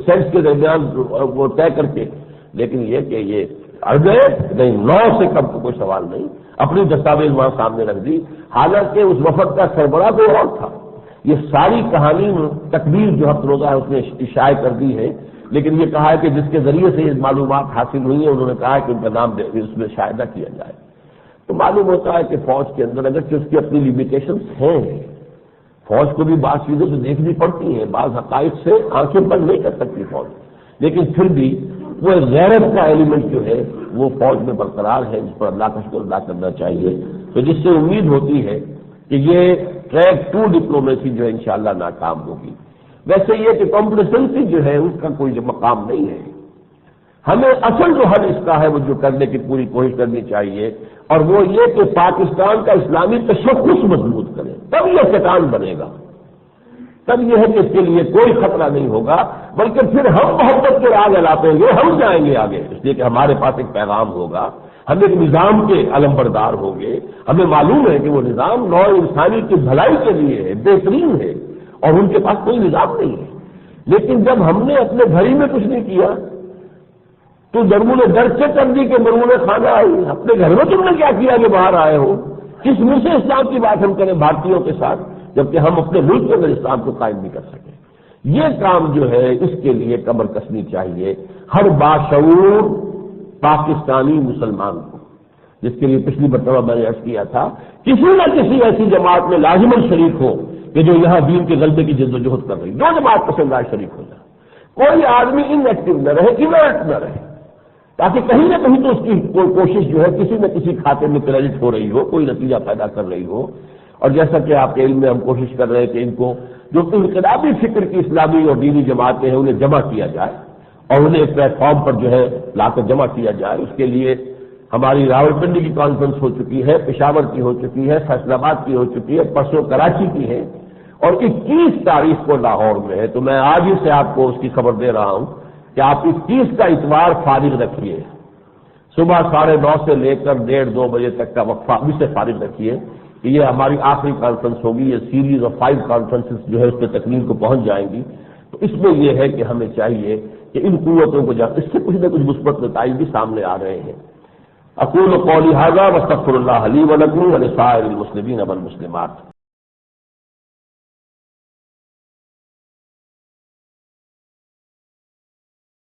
سینس کے درمیان وہ طے کر کے، لیکن یہ کہ یہ اڑ گئے نہیں، 9 سے کم تو کوئی سوال نہیں، اپنی دستاویز وہاں سامنے رکھ دی، حالانکہ اس وفد کا سربراہ کوئی اور تھا۔ یہ ساری کہانی تکبیر جو ہفت روزہ ہے اس نے اشاعہ کر دی ہے، لیکن یہ کہا ہے کہ جس کے ذریعے سے یہ معلومات حاصل ہوئی ہیں انہوں نے کہا ہے کہ ان کا نام اس میں شائع نہ کیا جائے۔ تو معلوم ہوتا ہے کہ فوج کے اندر اگرچہ اس کی اپنی لمیٹیشنز ہیں، فوج کو بھی بعض چیزیں تو دیکھنی پڑتی ہیں، بعض حقائق سے آنکھیں بند نہیں کر سکتی فوج، لیکن پھر بھی وہ غیرت کا ایلیمنٹ جو ہے وہ فوج میں برقرار ہے، جس پر اللہ کا شکر ادا کرنا چاہیے۔ تو جس سے امید ہوتی ہے کہ یہ ٹریک 2 ڈپلومیسی جو ہے انشاءاللہ ناکام ہوگی۔ ویسے یہ کہ کمپلیسنسی جو ہے اس کا کوئی مقام نہیں ہے، ہمیں اصل جو حل اس کا ہے وہ جو کرنے کی پوری کوشش کرنی چاہیے، اور وہ یہ کہ پاکستان کا اسلامی تشخص مضبوط کرے، تب یہ چٹان بنے گا، تب یہ ہے کہ اس کے لیے کوئی خطرہ نہیں ہوگا، بلکہ پھر ہم محبت کے راہ جلاتے ہیں، ہم جائیں گے آگے، اس لیے کہ ہمارے پاس ایک پیغام ہوگا، ہم ایک نظام کے علمبردار ہوں گے، ہمیں معلوم ہے کہ وہ نظام نوع انسانی کی بھلائی کے لیے ہے، بہترین ہے، اور ان کے پاس کوئی نظام نہیں ہے۔ لیکن جب ہم نے اپنے گھر ہی میں کچھ نہیں کیا تو درمون در سے کر دی کہ مرمون خانہ آئی، اپنے گھر میں تم نے کیا کیا کہ باہر آئے ہو؟ کس منہ سے اسلام کی بات ہم کریں بھارتیوں کے ساتھ، جبکہ ہم اپنے ملک کے اندر اسلام کو قائم نہیں کر سکے؟ یہ کام جو ہے اس کے لیے کمر کسنی چاہیے ہر باشعور پاکستانی مسلمان کو، جس کے لیے پچھلی مرتبہ میں نے عرض کیا تھا، کسی نہ کسی ایسی جماعت میں لازماً شریک ہو کہ جو یہاں دین کے غلبے کی جد و جہد کر رہی، جو جماعت پسند آئے شریک ہو جائے، کوئی آدمی ان ایکٹیو نہ رہے، انرٹ نہ رہے، تاکہ کہیں نہ کہیں تو اس کی کوئی کوشش جو ہے کسی نہ کسی کھاتے میں کریڈٹ ہو رہی ہو، کوئی نتیجہ پیدا کر رہی ہو۔ اور جیسا کہ آپ کے علم میں ہم کوشش کر رہے ہیں کہ ان کو جو انقلابی فکر کی اسلامی اور دینی جماعتیں ہیں انہیں جمع کیا جائے اور انہیں ایک پلیٹ فارم پر جو ہے لا کر جمع کیا جائے۔ اس کے لیے ہماری راولپنڈی کی کانفرنس ہو چکی ہے، پشاور کی ہو چکی ہے، فیصل آباد کی ہو چکی ہے، پرسوں کراچی کی ہے، اور 21 تاریخ کو لاہور میں ہے۔ تو میں آج ہی سے آپ کو اس کی خبر دے رہا ہوں کہ آپ 21 کا اتوار فارغ رکھیے، صبح 9:30 سے لے کر 1:30-2 بجے تک کا وقفہ ابھی سے فارغ رکھیے کہ یہ ہماری آخری کانفرنس ہوگی، یہ سیریز آف 5 کانفرنسز جو ہے اس پہ تکمیل کو پہنچ جائیں گی۔ تو اس میں یہ ہے کہ ہمیں چاہیے کہ ان قوتوں کو اس سے کچھ نہ کچھ مثبت نتائج بھی سامنے آ رہے ہیں۔ اقول قولی ھذا واستغفر اللہ لی ولکم ولسائر المسلمین والمسلمات۔